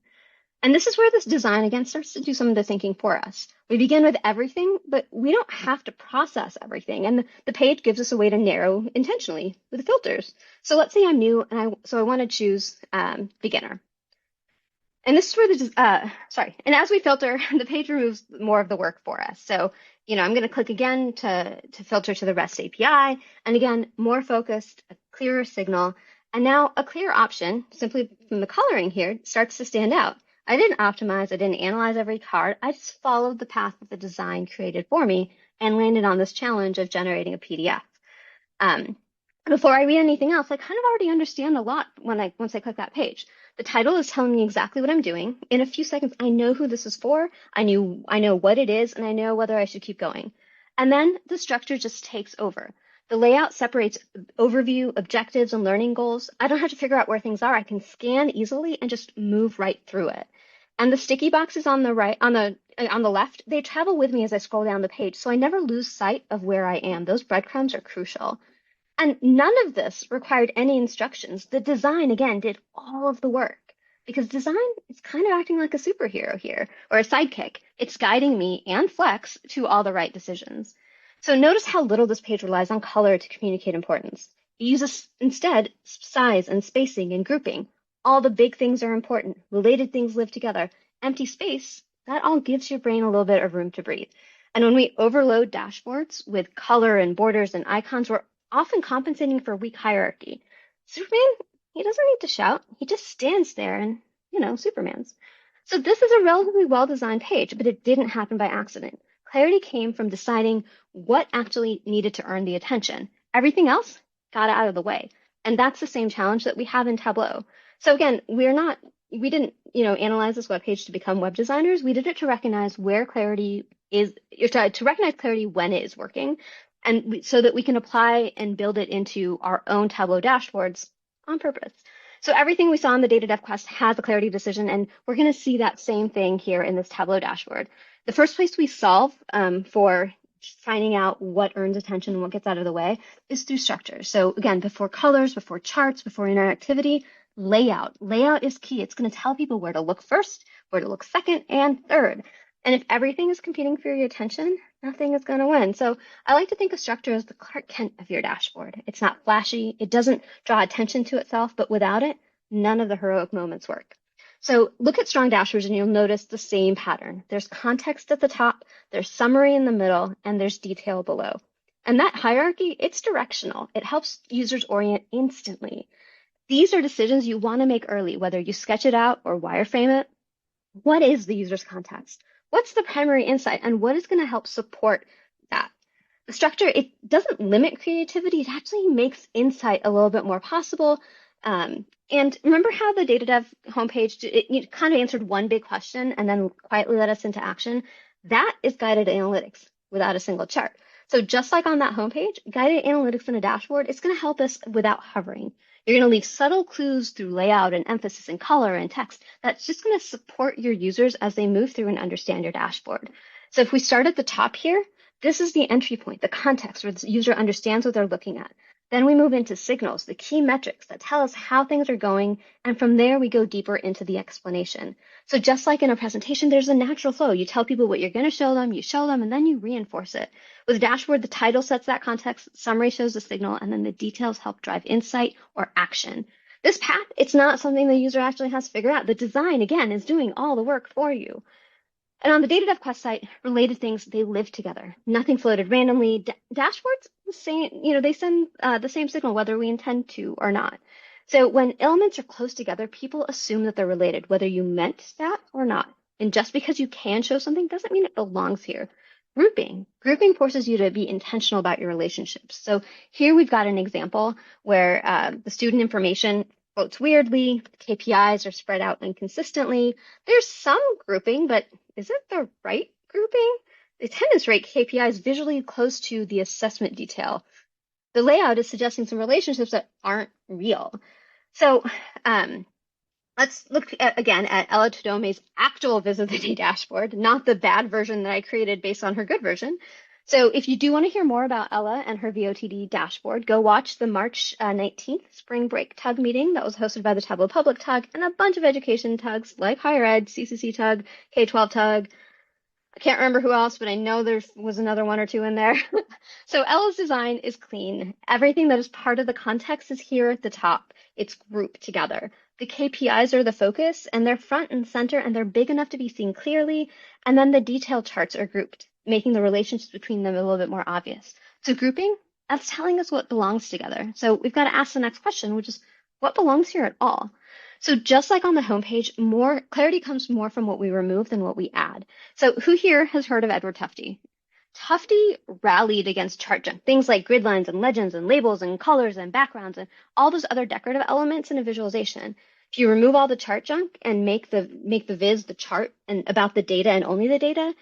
And this is where this design, again, starts to do some of the thinking for us. We begin with everything, but we don't have to process everything. And the page gives us a way to narrow intentionally with the filters. So let's say I'm new, and I want to choose beginner. And this is where and as we filter, the page removes more of the work for us. So, I'm going to click again to filter to the REST API. And again, more focused, a clearer signal. And now a clear option, simply from the coloring here, starts to stand out. I didn't optimize, I didn't analyze every card. I just followed the path that the design created for me and landed on this challenge of generating a PDF. Before I read anything else, I kind of already understand a lot once I click that page. The title is telling me exactly what I'm doing. In a few seconds, I know who this is for. I know what it is, and I know whether I should keep going. And then the structure just takes over. The layout separates overview, objectives, and learning goals. I don't have to figure out where things are. I can scan easily and just move right through it. And the sticky boxes on the right, on the left, they travel with me as I scroll down the page, so I never lose sight of where I am. Those breadcrumbs are crucial. And none of this required any instructions. The design, again, did all of the work. Because design is kind of acting like a superhero here, or a sidekick. It's guiding me and Flex to all the right decisions. So notice how little this page relies on color to communicate importance. It uses instead size and spacing and grouping. All the big things are important. Related things live together. Empty space, that all gives your brain a little bit of room to breathe. And when we overload dashboards with color and borders and icons, we're often compensating for weak hierarchy. Superman, he doesn't need to shout. He just stands there and, Superman's. So this is a relatively well-designed page, but it didn't happen by accident. Clarity came from deciding what actually needed to earn the attention. Everything else got out of the way. And that's the same challenge that we have in Tableau. So again, we didn't, analyze this web page to become web designers. We did it to recognize where clarity is, to recognize clarity when it is working, and so that we can apply and build it into our own Tableau dashboards on purpose. So everything we saw in the Data Dev Quest has a clarity decision, and we're going to see that same thing here in this Tableau dashboard. The first place we solve for finding out what earns attention and what gets out of the way is through structure. So again, before colors, before charts, before interactivity, layout. Layout is key. It's going to tell people where to look first, where to look second, and third. And if everything is competing for your attention, nothing is going to win. So I like to think of structure as the Clark Kent of your dashboard. It's not flashy. It doesn't draw attention to itself, but without it, none of the heroic moments work. So look at strong dashboards and you'll notice the same pattern. There's context at the top, there's summary in the middle, and there's detail below. And that hierarchy, it's directional. It helps users orient instantly. These are decisions you want to make early, whether you sketch it out or wireframe it. What is the user's context? What's the primary insight? And what is going to help support that? The structure, it doesn't limit creativity. It actually makes insight a little bit more possible. And remember how the data dev homepage, it kind of answered one big question and then quietly led us into action? That is guided analytics without a single chart. So just like on that homepage, guided analytics in a dashboard, it's going to help us without hovering. You're going to leave subtle clues through layout and emphasis and color and text. That's just going to support your users as they move through and understand your dashboard. So if we start at the top here, this is the entry point, the context where the user understands what they're looking at. Then we move into signals, the key metrics that tell us how things are going. And from there, we go deeper into the explanation. So just like in a presentation, there's a natural flow. You tell people what you're going to show them, you show them, and then you reinforce it. With dashboard, the title sets that context, summary shows the signal, and then the details help drive insight or action. This path, it's not something the user actually has to figure out. The design, again, is doing all the work for you. And on the Data Dev Quest site, related things, they live together. Nothing floated randomly. Dashboards, the same, they send the same signal whether we intend to or not. So when elements are close together, people assume that they're related, whether you meant that or not. And just because you can show something doesn't mean it belongs here. Grouping forces you to be intentional about your relationships. So here we've got an example where the student information floats weirdly, KPIs are spread out inconsistently. There's some grouping, but is it the right grouping? The attendance rate KPI is visually close to the assessment detail. The layout is suggesting some relationships that aren't real. So let's look again at Ella Todome's actual visibility dashboard, not the bad version that I created based on her good version. So if you do want to hear more about Ella and her VOTD dashboard, go watch the March 19th spring break TUG meeting that was hosted by the Tableau Public TUG and a bunch of education TUGs like Higher Ed, CCC TUG, K-12 TUG. I can't remember who else, but I know there was another one or two in there. So Ella's design is clean. Everything that is part of the context is here at the top. It's grouped together. The KPIs are the focus, and they're front and center, and they're big enough to be seen clearly. And then the detail charts are grouped, making the relationships between them a little bit more obvious. So grouping, that's telling us what belongs together. So we've got to ask the next question, which is what belongs here at all? So just like on the homepage, more clarity comes more from what we remove than what we add. So who here has heard of Edward Tufte? Tufte rallied against chart junk, things like grid lines and legends and labels and colors and backgrounds and all those other decorative elements in a visualization. If you remove all the chart junk and make the viz the chart and about the data and only the data,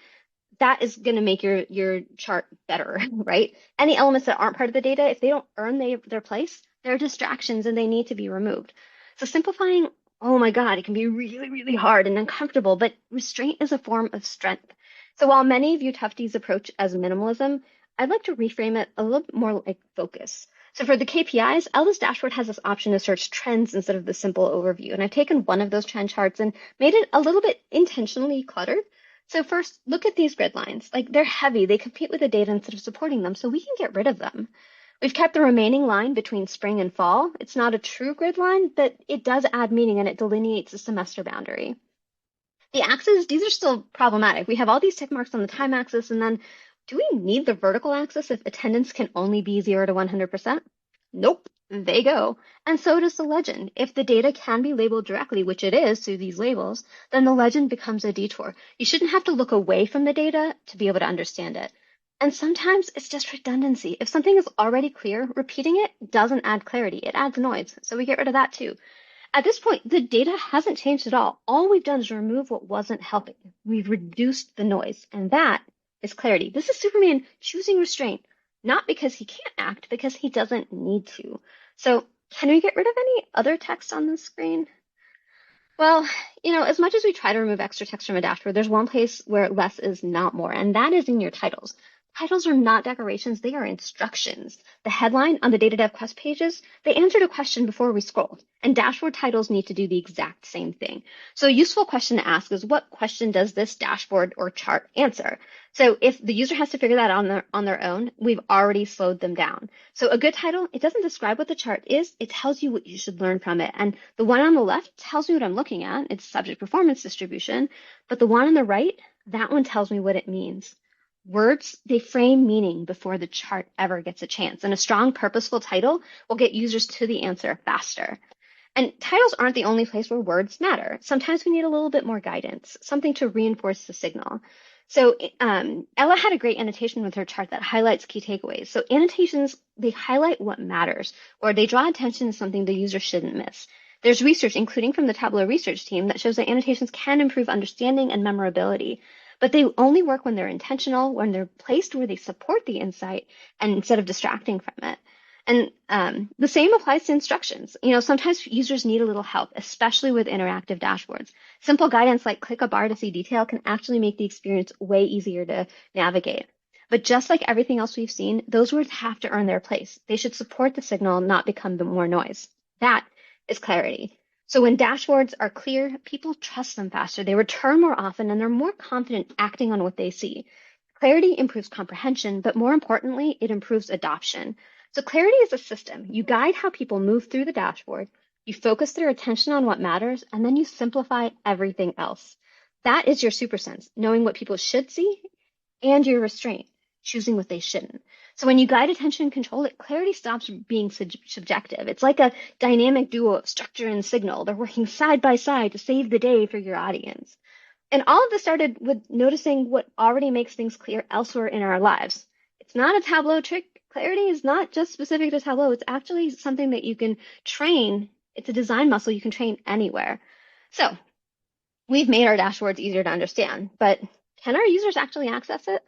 that is going to make your chart better, right? Any elements that aren't part of the data, if they don't earn their place, they're distractions and they need to be removed. So simplifying, oh my God, it can be really, really hard and uncomfortable, but restraint is a form of strength. So while many view Tufte's approach as minimalism, I'd like to reframe it a little bit more like focus. So for the KPIs, Ella's dashboard has this option to search trends instead of the simple overview. And I've taken one of those trend charts and made it a little bit intentionally cluttered. So first, look at these grid lines. Like they're heavy, they compete with the data instead of supporting them, so we can get rid of them. We've kept the remaining line between spring and fall. It's not a true grid line, but it does add meaning and it delineates the semester boundary. The axes, these are still problematic. We have all these tick marks on the time axis, and then do we need the vertical axis if attendance can only be 0 to 100%? Nope, they go. And so does the legend. If the data can be labeled directly, which it is through these labels, then the legend becomes a detour. You shouldn't have to look away from the data to be able to understand it. And sometimes it's just redundancy. If something is already clear, repeating it doesn't add clarity. It adds noise. So we get rid of that too. At this point, the data hasn't changed at all. All we've done is remove what wasn't helping. We've reduced the noise, and that is clarity. This is Superman choosing restraint, not because he can't act, because he doesn't need to. So can we get rid of any other text on the screen? Well, as much as we try to remove extra text from a dashboard, there's one place where less is not more, and that is in your titles. Titles are not decorations, they are instructions. The headline on the Data Dev Quest pages, they answered a question before we scrolled, and dashboard titles need to do the exact same thing. So a useful question to ask is, what question does this dashboard or chart answer? So if the user has to figure that out on their own, we've already slowed them down. So a good title, it doesn't describe what the chart is, it tells you what you should learn from it. And the one on the left tells me what I'm looking at, it's subject performance distribution, but the one on the right, that one tells me what it means. Words, they frame meaning before the chart ever gets a chance, and a strong, purposeful title will get users to the answer faster. And titles aren't the only place where words matter. Sometimes we need a little bit more guidance, something to reinforce the signal. So Ella had a great annotation with her chart that highlights key takeaways. So annotations, they highlight what matters, or they draw attention to something the user shouldn't miss. There's research, including from the Tableau research team, that shows that annotations can improve understanding and memorability. But they only work when they're intentional, when they're placed where they support the insight, and instead of distracting from it. And the same applies to instructions. Sometimes users need a little help, especially with interactive dashboards. Simple guidance like click a bar to see detail can actually make the experience way easier to navigate. But just like everything else we've seen, those words have to earn their place. They should support the signal, not become more noise. That is clarity. So when dashboards are clear, people trust them faster, they return more often, and they're more confident acting on what they see. Clarity improves comprehension, but more importantly, it improves adoption. So clarity is a system. You guide how people move through the dashboard, you focus their attention on what matters, and then you simplify everything else. That is your super sense, knowing what people should see, and your restraint, choosing what they shouldn't. So when you guide attention and control it, clarity stops being subjective. It's like a dynamic duo of structure and signal. They're working side by side to save the day for your audience. And all of this started with noticing what already makes things clear elsewhere in our lives. It's not a Tableau trick. Clarity is not just specific to Tableau. It's actually something that you can train. It's a design muscle you can train anywhere. So we've made our dashboards easier to understand, but can our users actually access it?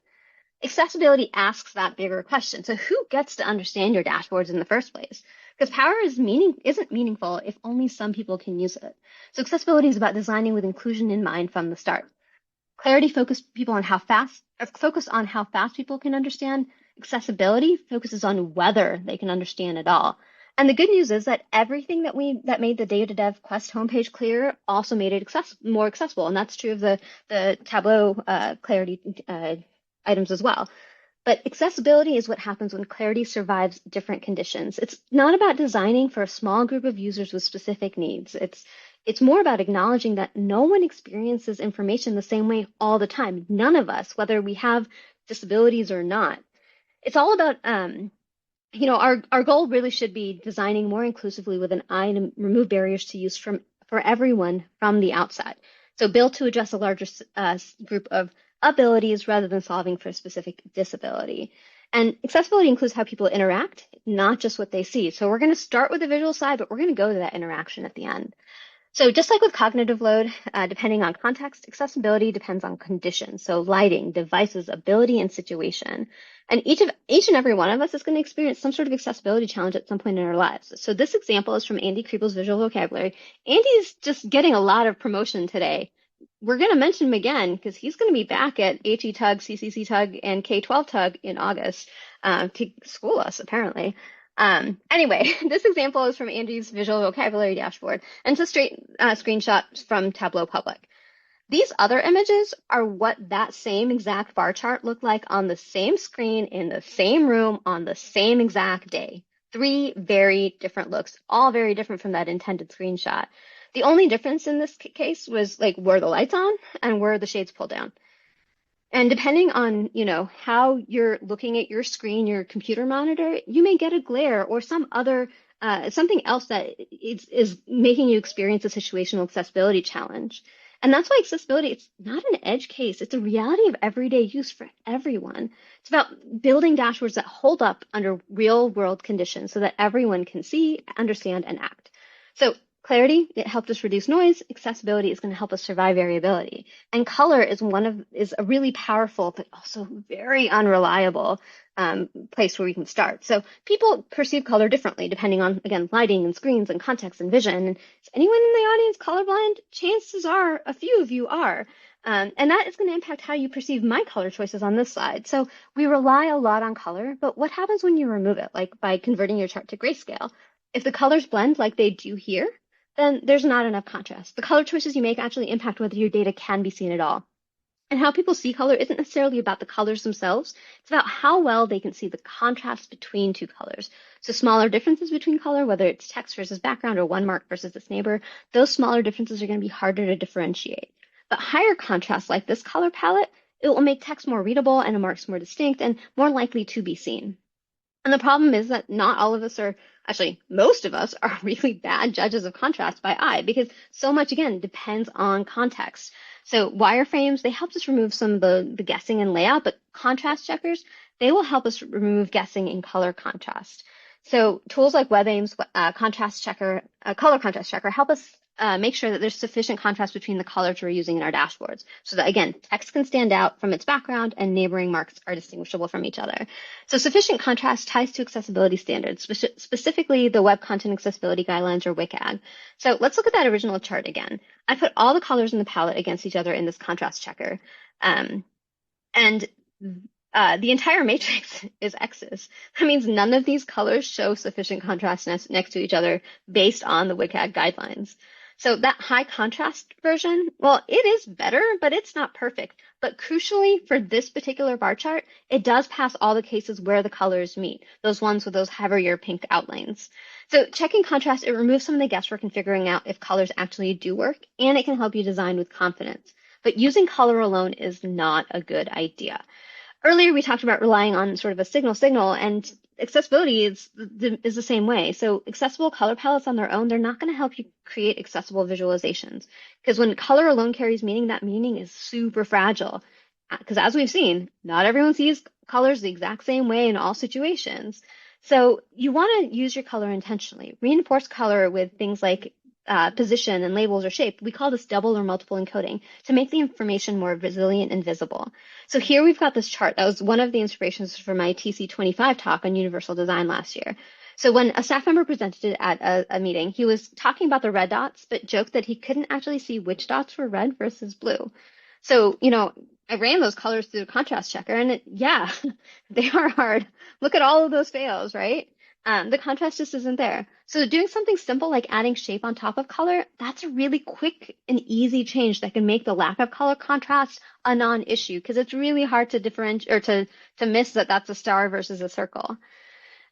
Accessibility asks that bigger question. So who gets to understand your dashboards in the first place? Because power isn't meaningful if only some people can use it. So accessibility is about designing with inclusion in mind from the start. Clarity focuses on how fast people can understand. Accessibility focuses on whether they can understand it all. And the good news is that everything that made the Data Dev Quest homepage clearer also made it more accessible. And that's true of the Tableau clarity items as well. But accessibility is what happens when clarity survives different conditions. It's not about designing for a small group of users with specific needs. It's more about acknowledging that no one experiences information the same way all the time. None of us, whether we have disabilities or not. It's all about, our goal really should be designing more inclusively with an eye to remove barriers to use for everyone from the outset. So build to address a larger group of abilities rather than solving for a specific disability. And accessibility includes how people interact, not just what they see. So we're going to start with the visual side, but we're going to go to that interaction at the end. So just like with cognitive load, depending on context, accessibility depends on conditions. So lighting, devices, ability, and situation. And each and every one of us is going to experience some sort of accessibility challenge at some point in our lives. So this example is from Andy Kriebel's visual vocabulary. Andy's just getting a lot of promotion today. We're going to mention him again because he's going to be back at HETUG, CCC-TUG, and K-12 TUG in August to school us, apparently. Anyway, this example is from Andy's visual vocabulary dashboard, and it's a straight screenshot from Tableau Public. These other images are what that same exact bar chart looked like on the same screen in the same room on the same exact day. 3 very different looks, all very different from that intended screenshot. The only difference in this case was like were the lights on and were the shades pulled down. And depending on, how you're looking at your screen, your computer monitor, you may get a glare or some other, something else that is making you experience a situational accessibility challenge. And that's why accessibility, it's not an edge case. It's a reality of everyday use for everyone. It's about building dashboards that hold up under real world conditions so that everyone can see, understand, and act. So Clarity, it helped us reduce noise. Accessibility is going to help us survive variability. And color is a really powerful, but also very unreliable place where we can start. So people perceive color differently depending on, again, lighting and screens and context and vision. And is anyone in the audience colorblind? Chances are a few of you are. And that is going to impact how you perceive my color choices on this slide. So we rely a lot on color, but what happens when you remove it, like by converting your chart to grayscale? If the colors blend like they do here, then there's not enough contrast. The color choices you make actually impact whether your data can be seen at all. And how people see color isn't necessarily about the colors themselves. It's about how well they can see the contrast between two colors. So smaller differences between color, whether it's text versus background or one mark versus its neighbor, those smaller differences are going to be harder to differentiate. But higher contrast like this color palette, it will make text more readable and the marks more distinct and more likely to be seen. And the problem is that not all of us are, actually most of us are really bad judges of contrast by eye because so much, again, depends on context. So wireframes, they help us remove some of the guessing and layout, but contrast checkers, they will help us remove guessing in color contrast. So tools like WebAIM's color contrast checker help us make sure that there's sufficient contrast between the colors we're using in our dashboards so that, again, text can stand out from its background and neighboring marks are distinguishable from each other. So sufficient contrast ties to accessibility standards, specifically the Web Content Accessibility Guidelines or WCAG. So let's look at that original chart again. I put all the colors in the palette against each other in this contrast checker. The entire matrix is X's. That means none of these colors show sufficient contrast next to each other based on the WCAG guidelines. So that high contrast version, well, it is better, but it's not perfect. But crucially for this particular bar chart, it does pass all the cases where the colors meet, those ones with those heavier pink outlines. So checking contrast, it removes some of the guesswork in figuring out if colors actually do work, and it can help you design with confidence. But using color alone is not a good idea. Earlier, we talked about relying on sort of a signal, and accessibility is the same way. So accessible color palettes on their own, they're not going to help you create accessible visualizations. Because when color alone carries meaning, that meaning is super fragile. Because as we've seen, not everyone sees colors the exact same way in all situations. So you want to use your color intentionally. Reinforce color with things like position and labels or shape. We call this double or multiple encoding to make the information more resilient and visible. So here we've got this chart. That was one of the inspirations for my TC25 talk on universal design last year. So when a staff member presented it at a meeting, he was talking about the red dots, but joked that he couldn't actually see which dots were red versus blue. So, I ran those colors through the contrast checker and yeah, they are hard. Look at all of those fails, right? The contrast just isn't there. So doing something simple like adding shape on top of color, that's a really quick and easy change that can make the lack of color contrast a non-issue because it's really hard to differentiate or to miss that that's a star versus a circle.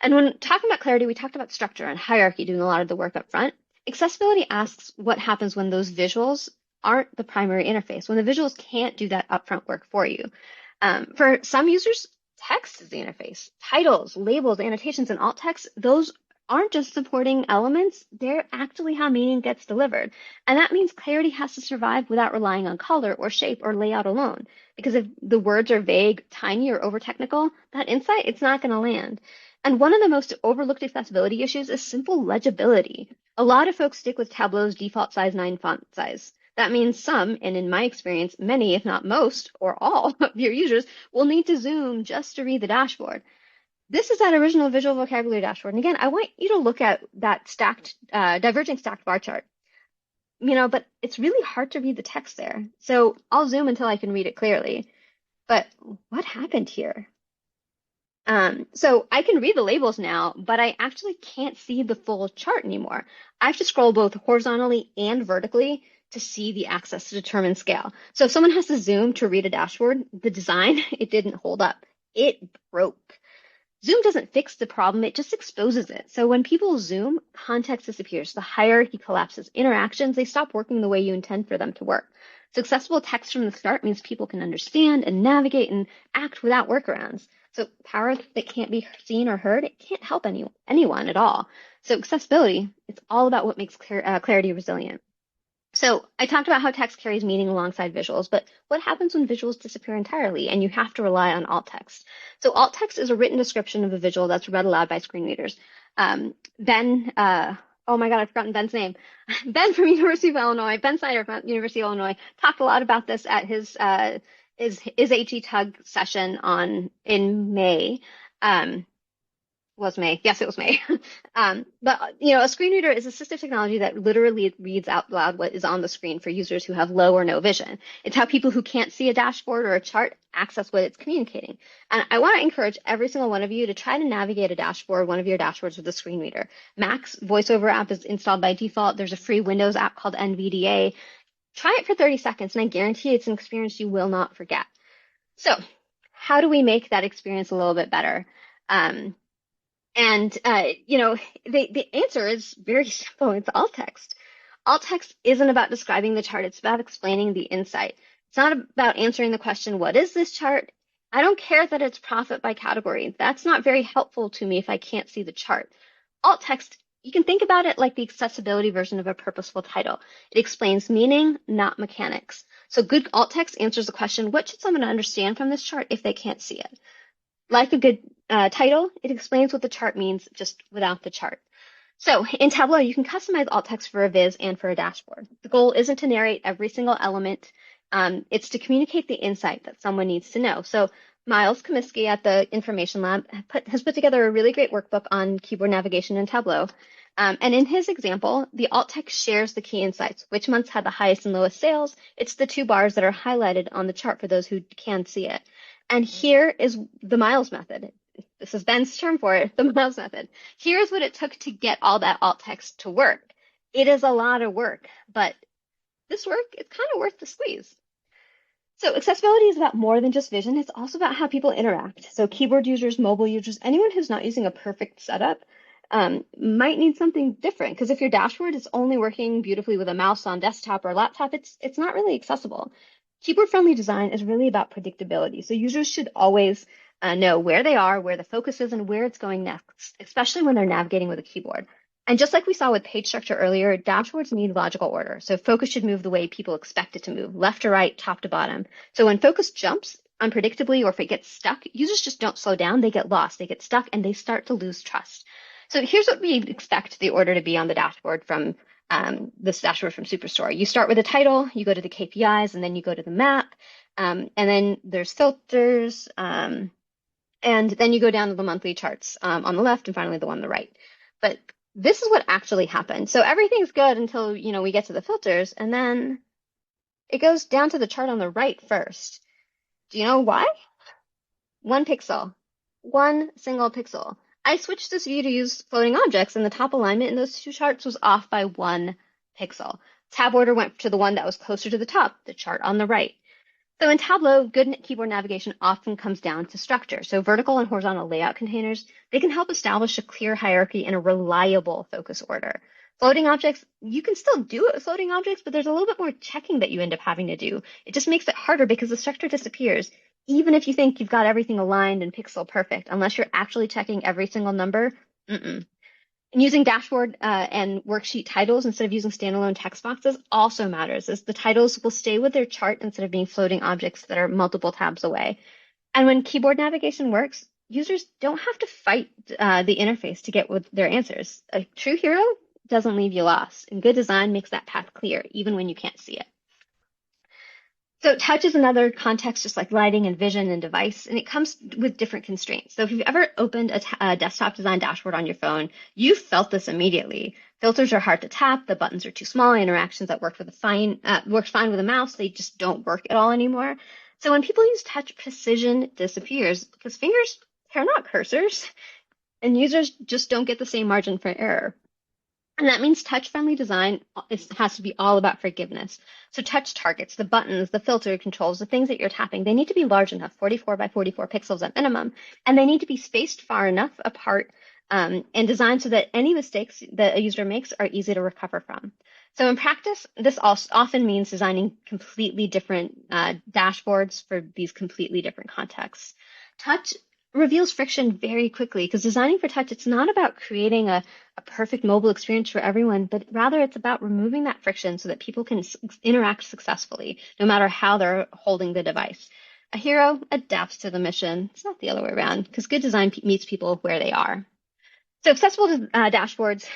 And when talking about clarity, we talked about structure and hierarchy doing a lot of the work up front. Accessibility asks what happens when those visuals aren't the primary interface, when the visuals can't do that upfront work for you. For some users, text is the interface. Titles, labels, annotations, and alt text, those aren't just supporting elements, they're actually how meaning gets delivered. And that means clarity has to survive without relying on color or shape or layout alone. Because if the words are vague, tiny, or over-technical, that insight, it's not going to land. And one of the most overlooked accessibility issues is simple legibility. A lot of folks stick with Tableau's default size 9 font size. That means some, and in my experience, many, if not most, or all of your users will need to zoom just to read the dashboard. This is that original visual vocabulary dashboard. And again, I want you to look at that diverging stacked bar chart. But it's really hard to read the text there. So I'll zoom until I can read it clearly. But what happened here? So I can read the labels now, but I actually can't see the full chart anymore. I have to scroll both horizontally and vertically to see the axis to determine scale. So if someone has to zoom to read a dashboard, the design, it didn't hold up. It broke. Zoom doesn't fix the problem, it just exposes it. So when people zoom, context disappears. The hierarchy collapses. Interactions, they stop working the way you intend for them to work. So accessible text from the start means people can understand and navigate and act without workarounds. So power that can't be seen or heard, it can't help anyone at all. So accessibility, it's all about what makes clarity resilient. So I talked about how text carries meaning alongside visuals, but what happens when visuals disappear entirely and you have to rely on alt text? So alt text is a written description of a visual that's read aloud by screen readers. Then oh my God, I've forgotten Ben's name. Ben from University of Illinois, Ben Snyder from University of Illinois, talked a lot about this at his HETUG session in May. Was May. Yes, it was May. But a screen reader is assistive technology that literally reads out loud what is on the screen for users who have low or no vision. It's how people who can't see a dashboard or a chart access what it's communicating. And I want to encourage every single one of you to try to navigate a dashboard, one of your dashboards with a screen reader. Mac's VoiceOver app is installed by default. There's a free Windows app called NVDA. Try it for 30 seconds, and I guarantee it's an experience you will not forget. So how do we make that experience a little bit better? The answer is very simple. It's alt text. Alt text isn't about describing the chart. It's about explaining the insight. It's not about answering the question, what is this chart? I don't care that it's profit by category. That's not very helpful to me if I can't see the chart. Alt text, you can think about it like the accessibility version of a purposeful title. It explains meaning, not mechanics. So good alt text answers the question, what should someone understand from this chart if they can't see it? Like a good title, it explains what the chart means just without the chart. So in Tableau, you can customize alt text for a viz and for a dashboard. The goal isn't to narrate every single element. It's to communicate the insight that someone needs to know. So Miles Comiskey at the Information Lab has put together a really great workbook on keyboard navigation in Tableau. And in his example, the alt text shares the key insights. Which months had the highest and lowest sales? It's the two bars that are highlighted on the chart for those who can see it. And here is the Miles method. This is Ben's term for it, the Miles method. Here's what it took to get all that alt text to work. It is a lot of work, but this work is kind of worth the squeeze. So accessibility is about more than just vision. It's also about how people interact. So keyboard users, mobile users, anyone who's not using a perfect setup might need something different. Because if your dashboard is only working beautifully with a mouse on desktop or laptop, it's not really accessible. Keyboard-friendly design is really about predictability. So users should always know where they are, where the focus is, and where it's going next, especially when they're navigating with a keyboard. And just like we saw with page structure earlier, dashboards need logical order. So focus should move the way people expect it to move, left to right, top to bottom. So when focus jumps unpredictably or if it gets stuck, users just don't slow down. They get lost, they get stuck, and they start to lose trust. So here's what we expect the order to be on the dashboard from this dashboard from Superstore. You start with a title, you go to the KPIs, and then you go to the map, and then there's filters, and then you go down to the monthly charts on the left, and finally the one on the right. But this is what actually happened. So everything's good until we get to the filters, and then it goes down to the chart on the right first. Do you know why? 1 pixel, 1 single pixel. I switched this view to use floating objects, and the top alignment in those two charts was off by 1 pixel. Tab order went to the one that was closer to the top, the chart on the right. So in Tableau, good keyboard navigation often comes down to structure. So vertical and horizontal layout containers, they can help establish a clear hierarchy and a reliable focus order. Floating objects, you can still do it with floating objects, but there's a little bit more checking that you end up having to do. It just makes it harder because the structure disappears. Even if you think you've got everything aligned and pixel perfect, unless you're actually checking every single number, And using dashboard and worksheet titles instead of using standalone text boxes also matters, as the titles will stay with their chart instead of being floating objects that are multiple tabs away. And when keyboard navigation works, users don't have to fight the interface to get with their answers. A true hero doesn't leave you lost, and good design makes that path clear, even when you can't see it. So touch is another context, just like lighting and vision and device, and it comes with different constraints. So if you've ever opened a desktop design dashboard on your phone, you felt this immediately. Filters are hard to tap, the buttons are too small, interactions that worked fine with a mouse, they just don't work at all anymore. So when people use touch, precision disappears because fingers are not cursors, and users just don't get the same margin for error. And that means touch-friendly design has to be all about forgiveness. So touch targets, the buttons, the filter controls, the things that you're tapping, they need to be large enough, 44 by 44 pixels at minimum, and they need to be spaced far enough apart and designed so that any mistakes that a user makes are easy to recover from. So in practice, this also often means designing completely different dashboards for these completely different contexts. Touch reveals friction very quickly because designing for touch, it's not about creating a perfect mobile experience for everyone, but rather it's about removing that friction so that people can interact successfully, no matter how they're holding the device. A hero adapts to the mission. It's not the other way around because good design meets people where they are. So accessible dashboards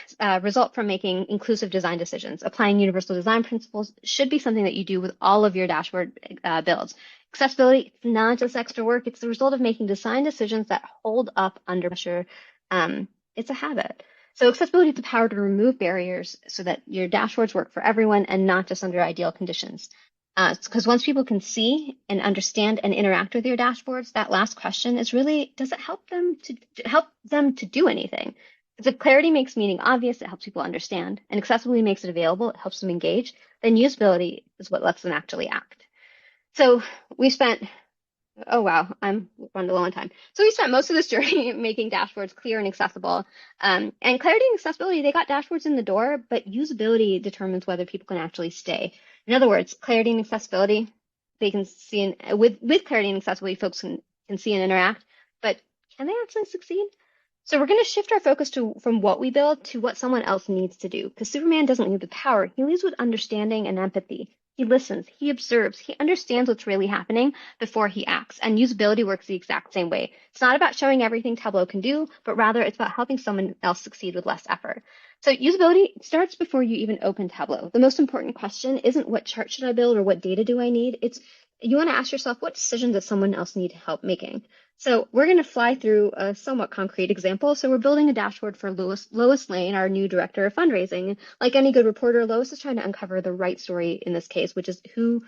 result from making inclusive design decisions. Applying universal design principles should be something that you do with all of your dashboard builds. Accessibility is not just extra work. It's the result of making design decisions that hold up under pressure. It's a habit. So accessibility is the power to remove barriers so that your dashboards work for everyone and not just under ideal conditions. Because once people can see and understand and interact with your dashboards, that last question is really, does it help them to do anything? Because if clarity makes meaning obvious, it helps people understand, and accessibility makes it available, it helps them engage, then usability is what lets them actually act. So we spent, oh wow, I'm running low on time. So we spent most of this journey making dashboards clear and accessible. And clarity and accessibility, they got dashboards in the door, but usability determines whether people can actually stay. In other words, clarity and accessibility, they can see, with clarity and accessibility, folks can see and interact, but can they actually succeed? So we're going to shift our focus from what we build to what someone else needs to do, because Superman doesn't lead with power. He leads with understanding and empathy. He listens, he observes, he understands what's really happening before he acts. And usability works the exact same way. It's not about showing everything Tableau can do, but rather it's about helping someone else succeed with less effort. So usability starts before you even open Tableau. The most important question isn't what chart should I build or what data do I need? It's you want to ask yourself, what decision does someone else need help making? So we're going to fly through a somewhat concrete example. So we're building a dashboard for Lois Lane, our new director of fundraising. Like any good reporter, Lois is trying to uncover the right story in this case, which is who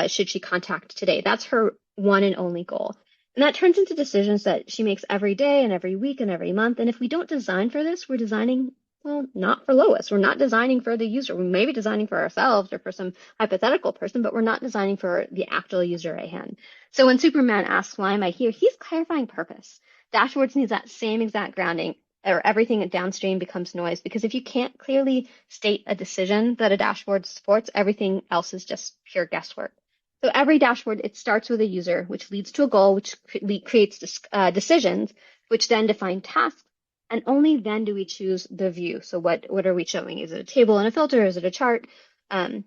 should she contact today? That's her one and only goal. And that turns into decisions that she makes every day and every week and every month. And if we don't design for this, we're designing, well, not for Lois. We're not designing for the user. We may be designing for ourselves or for some hypothetical person, but we're not designing for the actual user at hand. So when Superman asks, why am I here? He's clarifying purpose. Dashboards needs that same exact grounding, or everything downstream becomes noise, because if you can't clearly state a decision that a dashboard supports, everything else is just pure guesswork. So every dashboard, it starts with a user, which leads to a goal, which creates decisions, which then define tasks. And only then do we choose the view. So what are we showing? Is it a table and a filter? Is it a chart? And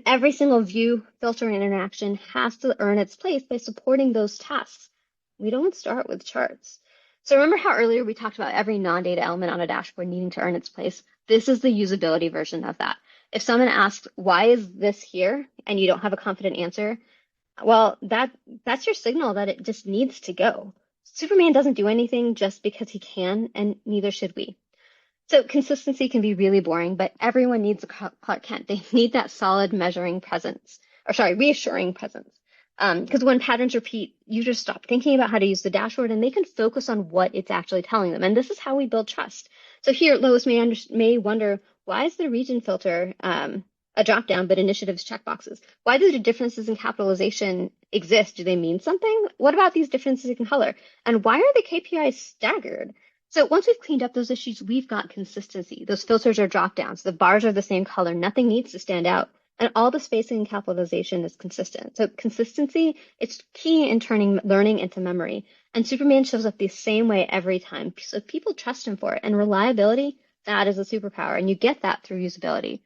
every single view, filter, and interaction has to earn its place by supporting those tasks. We don't start with charts. So remember how earlier we talked about every non-data element on a dashboard needing to earn its place? This is the usability version of that. If someone asks, why is this here? And you don't have a confident answer, well, that's your signal that it just needs to go. Superman doesn't do anything just because he can, and neither should we. So consistency can be really boring, but everyone needs a Clark Kent. They need that solid reassuring presence. Because when patterns repeat, users stop thinking about how to use the dashboard and they can focus on what it's actually telling them. And this is how we build trust. So here, Lois may wonder, why is the region filter a drop-down, but initiatives checkboxes? Why do the differences in capitalization exist? Do they mean something? What about these differences in color? And why are the KPIs staggered? So once we've cleaned up those issues, we've got consistency. Those filters are drop-downs. The bars are the same color. Nothing needs to stand out. And all the spacing and capitalization is consistent. So consistency, it's key in turning learning into memory. And Superman shows up the same way every time. So people trust him for it. And reliability, that is a superpower. And you get that through usability.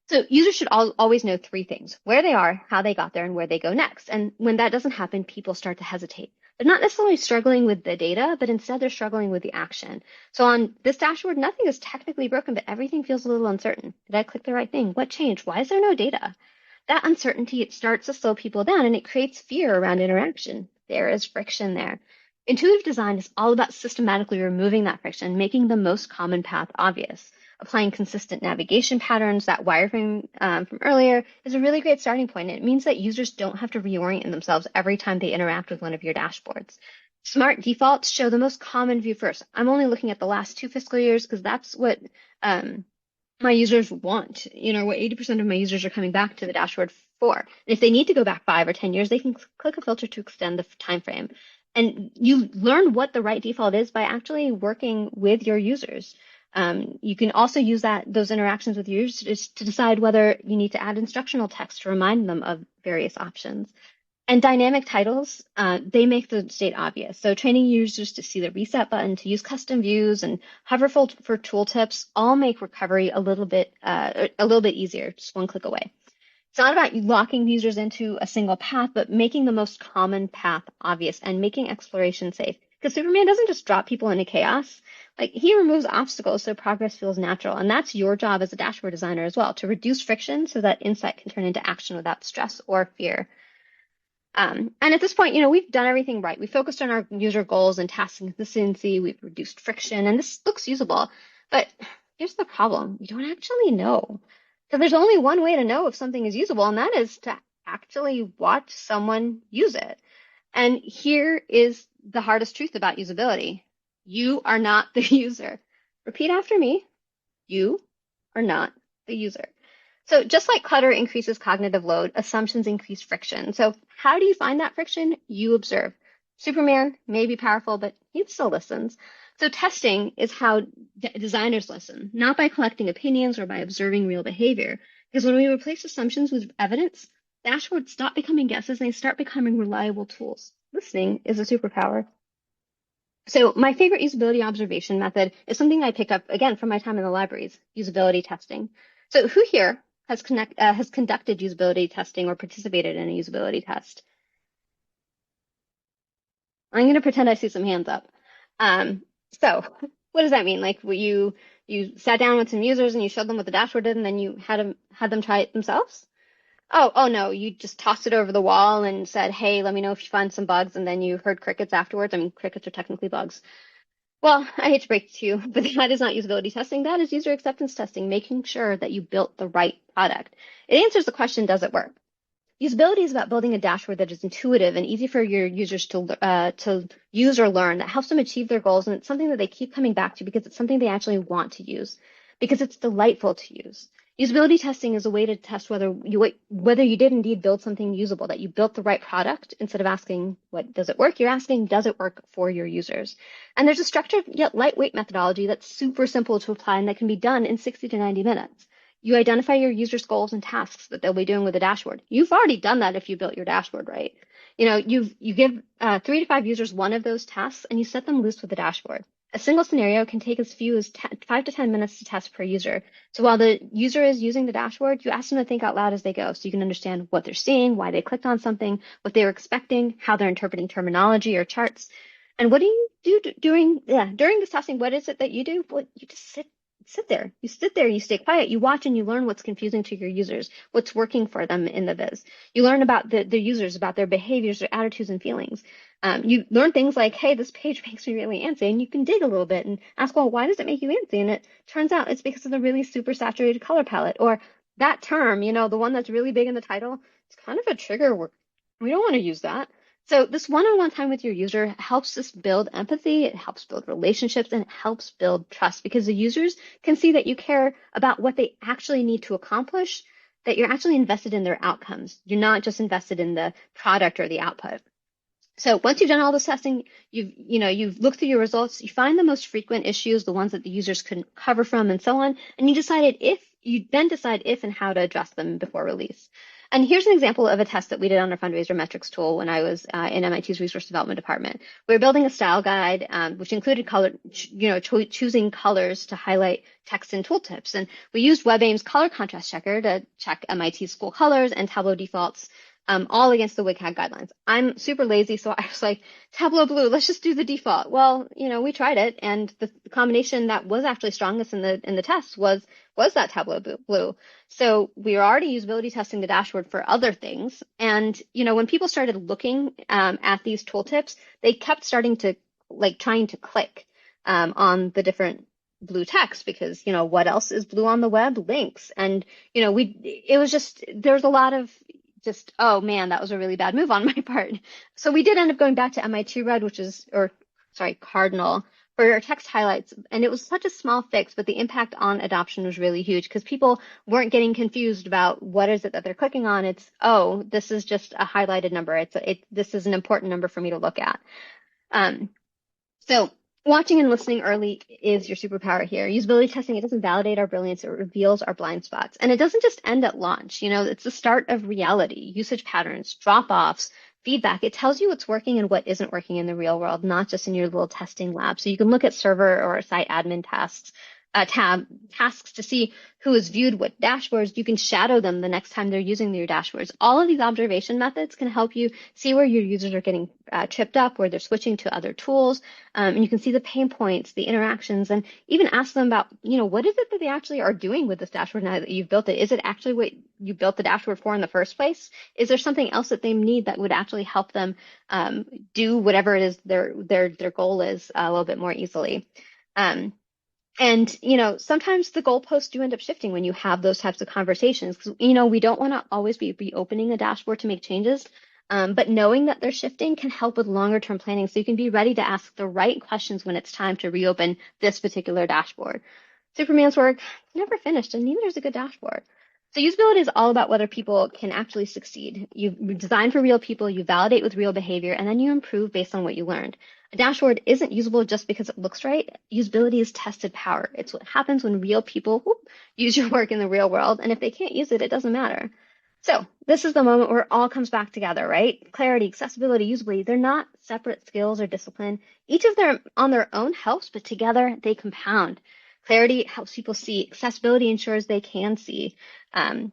So users should always know three things: where they are, how they got there, and where they go next. And when that doesn't happen, people start to hesitate. They're not necessarily struggling with the data, but instead they're struggling with the action. So on this dashboard, nothing is technically broken, but everything feels a little uncertain. Did I click the right thing? What changed? Why is there no data? That uncertainty, it starts to slow people down, and it creates fear around interaction. There is friction there. Intuitive design is all about systematically removing that friction, making the most common path obvious. Applying consistent navigation patterns, that wireframe from earlier, is a really great starting point. It means that users don't have to reorient themselves every time they interact with one of your dashboards. Smart defaults show the most common view first. I'm only looking at the last 2 fiscal years because that's what my users want. You know, what 80% of my users are coming back to the dashboard for. And if they need to go back 5 or 10 years, they can click a filter to extend the time frame. And you learn what the right default is by actually working with your users. You can also use those interactions with users to decide whether you need to add instructional text to remind them of various options. And dynamic titles, they make the state obvious. So training users to see the reset button, to use custom views, and hover for tooltips all make recovery a little bit easier, just one click away. It's not about locking users into a single path, but making the most common path obvious and making exploration safe. Because Superman doesn't just drop people into chaos. Like, he removes obstacles so progress feels natural. And that's your job as a dashboard designer as well, to reduce friction so that insight can turn into action without stress or fear. And at this point, we've done everything right. We focused on our user goals and task consistency. We've reduced friction, and this looks usable. But here's the problem. You don't actually know. So there's only one way to know if something is usable, and that is to actually watch someone use it. And here is the hardest truth about usability. You are not the user. Repeat after me. You are not the user. So just like clutter increases cognitive load, assumptions increase friction. So how do you find that friction? You observe. Superman may be powerful, but he still listens. So testing is how designers listen, not by collecting opinions or by observing real behavior. Because when we replace assumptions with evidence, dashboards stop becoming guesses and they start becoming reliable tools. Listening is a superpower. So my favorite usability observation method is something I picked up, again, from my time in the libraries, usability testing. So who here has conducted usability testing or participated in a usability test? I'm going to pretend I see some hands up. So what does that mean? Like, you sat down with some users and you showed them what the dashboard did, and then you had them try it themselves? Oh no, you just tossed it over the wall and said, hey, let me know if you find some bugs, and then you heard crickets afterwards. I mean, crickets are technically bugs. Well, I hate to break it to you, but that is not usability testing. That is user acceptance testing, making sure that you built the right product. It answers the question, does it work? Usability is about building a dashboard that is intuitive and easy for your users to use or learn, that helps them achieve their goals, and it's something that they keep coming back to because it's something they actually want to use, because it's delightful to use. Usability testing is a way to test whether you did indeed build something usable, that you built the right product. Instead of asking, what does it work? You're asking, does it work for your users? And there's a structured yet lightweight methodology that's super simple to apply and that can be done in 60 to 90 minutes. You identify your users' goals and tasks that they'll be doing with the dashboard. You've already done that if you built your dashboard, right? You give 3 to 5 users one of those tasks and you set them loose with the dashboard. A single scenario can take as few as 5 to 10 minutes to test per user. So while the user is using the dashboard, you ask them to think out loud as they go so you can understand what they're seeing, why they clicked on something, what they were expecting, how they're interpreting terminology or charts. And what do you do during this testing? What is it that you do? Well, you just sit there. You sit there, you stay quiet, you watch, and you learn what's confusing to your users, what's working for them in the biz. You learn about the users, about their behaviors, their attitudes and feelings. You learn things like, hey, this page makes me really antsy, and you can dig a little bit and ask, well, why does it make you antsy? And it turns out it's because of the really super saturated color palette, or that term, the one that's really big in the title, it's kind of a trigger word. We don't want to use that. So this one-on-one time with your user helps us build empathy, it helps build relationships, and it helps build trust, because the users can see that you care about what they actually need to accomplish, that you're actually invested in their outcomes. You're not just invested in the product or the output. So once you've done all this testing, you've looked through your results, you find the most frequent issues, the ones that the users couldn't cover from, and so on, and you then decide if and how to address them before release. And here's an example of a test that we did on our fundraiser metrics tool when I was in MIT's resource development department. We were building a style guide, which included choosing colors to highlight text and tooltips. And we used WebAIM's color contrast checker to check MIT school colors and Tableau defaults, all against the WCAG guidelines. I'm super lazy, so I was like, Tableau blue, let's just do the default. Well, we tried it, and the combination that was actually strongest in the test was that Tableau blue. So we were already usability testing the dashboard for other things. And, when people started looking at these tooltips, they kept trying to click on the different blue text, because, what else is blue on the web? Links. And, there's a lot of oh man, that was a really bad move on my part. So we did end up going back to MIT Red, Cardinal, for our text highlights. And it was such a small fix, but the impact on adoption was really huge because people weren't getting confused about what is it that they're clicking on. It's, oh, this is just a highlighted number. This is an important number for me to look at. So watching and listening early is your superpower here. Usability testing, it doesn't validate our brilliance, it reveals our blind spots. And it doesn't just end at launch. It's the start of reality, usage patterns, drop-offs, feedback. It tells you what's working and what isn't working in the real world, not just in your little testing lab. So you can look at server or site admin tasks tab, tasks to see who has viewed what dashboards. You can shadow them the next time they're using your dashboards. All of these observation methods can help you see where your users are getting tripped up, where they're switching to other tools. And you can see the pain points, the interactions, and even ask them about, what is it that they actually are doing with this dashboard now that you've built it? Is it actually what you built the dashboard for in the first place? Is there something else that they need that would actually help them do whatever it is their goal is a little bit more easily? And, sometimes the goalposts do end up shifting when you have those types of conversations. Because, we don't want to always be reopening a dashboard to make changes. But knowing that they're shifting can help with longer term planning. So you can be ready to ask the right questions when it's time to reopen this particular dashboard. Superman's work never finished, and neither is a good dashboard. So usability is all about whether people can actually succeed. You design for real people, you validate with real behavior, and then you improve based on what you learned. A dashboard isn't usable just because it looks right. Usability is tested power. It's what happens when real people use your work in the real world, and if they can't use it, it doesn't matter. So this is the moment where it all comes back together, right? Clarity, accessibility, usability, they're not separate skills or discipline. Each of them on their own helps, but together they compound. Clarity helps people see. Accessibility ensures they can see. And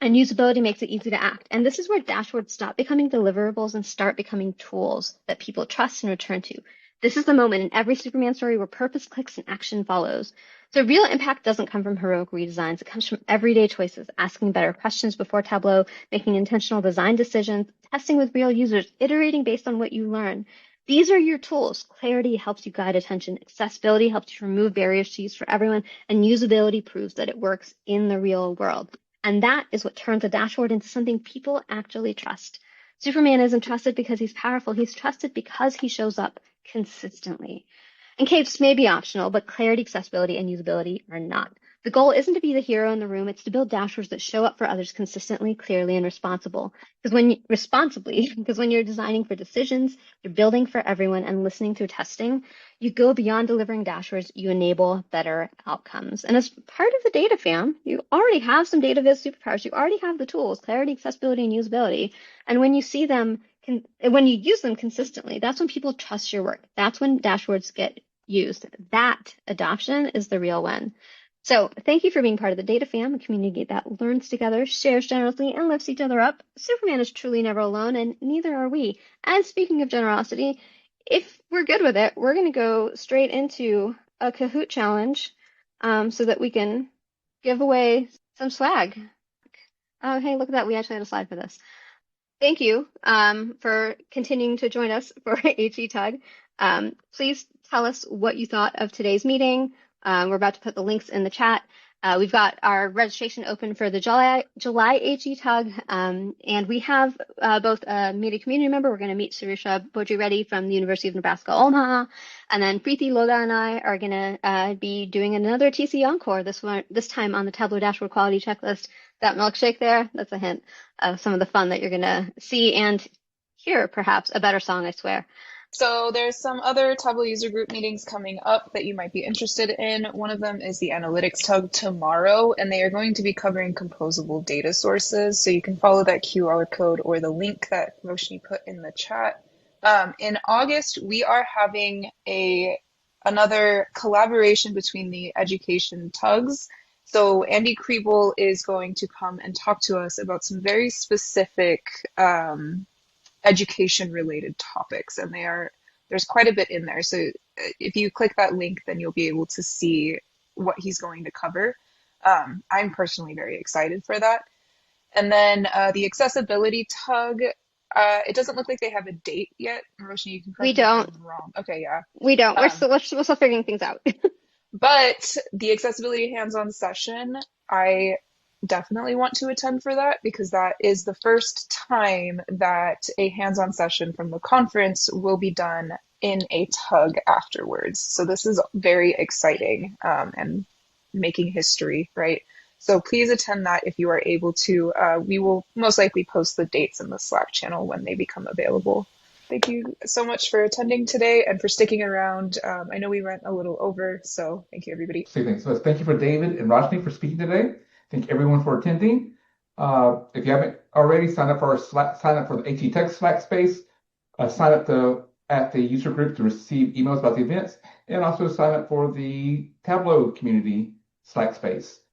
usability makes it easy to act. And this is where dashboards stop becoming deliverables and start becoming tools that people trust and return to. This is the moment in every Superman story where purpose clicks and action follows. So real impact doesn't come from heroic redesigns. It comes from everyday choices, asking better questions before Tableau, making intentional design decisions, testing with real users, iterating based on what you learn. These are your tools. Clarity helps you guide attention. Accessibility helps you remove barriers to use for everyone. And usability proves that it works in the real world. And that is what turns a dashboard into something people actually trust. Superman isn't trusted because he's powerful. He's trusted because he shows up consistently. And capes may be optional, but clarity, accessibility, and usability are not. The goal isn't to be the hero in the room. It's to build dashboards that show up for others consistently, clearly, and responsibly. Because when you're designing for decisions, you're building for everyone and listening through testing, you go beyond delivering dashboards, you enable better outcomes. And as part of the data fam, you already have some data viz superpowers. You already have the tools, clarity, accessibility, and usability. And when you see them, when you use them consistently, that's when people trust your work. That's when dashboards get used. That adoption is the real win. So thank you for being part of the data fam, a community that learns together, shares generously, and lifts each other up. Superman is truly never alone, and neither are we. And speaking of generosity, if we're good with it, we're going to go straight into a Kahoot challenge so that we can give away some swag. Oh, hey, look at that. We actually had a slide for this. Thank you for continuing to join us for HETUG. Please tell us what you thought of today's meeting. We're about to put the links in the chat. We've got our registration open for the July HETUG, and we have both a media community member. We're going to meet Surisha Bojji-Reddy from the University of Nebraska Omaha, and then Preeti Loda and I are going to be doing another TC Encore this time on the Tableau dashboard quality checklist. That milkshake there, that's a hint of some of the fun that you're going to see and hear, perhaps a better song, I swear. So there's some other Tableau user group meetings coming up that you might be interested in. One of them is the Analytics Tug tomorrow, and they are going to be covering composable data sources. So you can follow that QR code or the link that Roshni put in the chat. In August, we are having another collaboration between the education tugs. So Andy Kriebel is going to come and talk to us about some very specific education-related topics, and there's quite a bit in there. So if you click that link, then you'll be able to see what he's going to cover. I'm personally very excited for that. And then the accessibility tug, it doesn't look like they have a date yet. Roshni, you can correct me if I'm wrong. Okay, yeah. We don't. We're still figuring things out. But the accessibility hands-on session, I definitely want to attend for that, because that is the first time that a hands-on session from the conference will be done in a tug afterwards. So this is very exciting and making history, right? So please attend that if you are able to. We will most likely post the dates in the Slack channel when they become available. Thank you so much for attending today and for sticking around. I know we went a little over, so thank you, everybody. So thank you for David and Roshni for speaking today. Thank everyone for attending. If you haven't already, sign up for the HETUG Slack space. Sign up to at the user group to receive emails about the events, and also sign up for the Tableau community Slack space.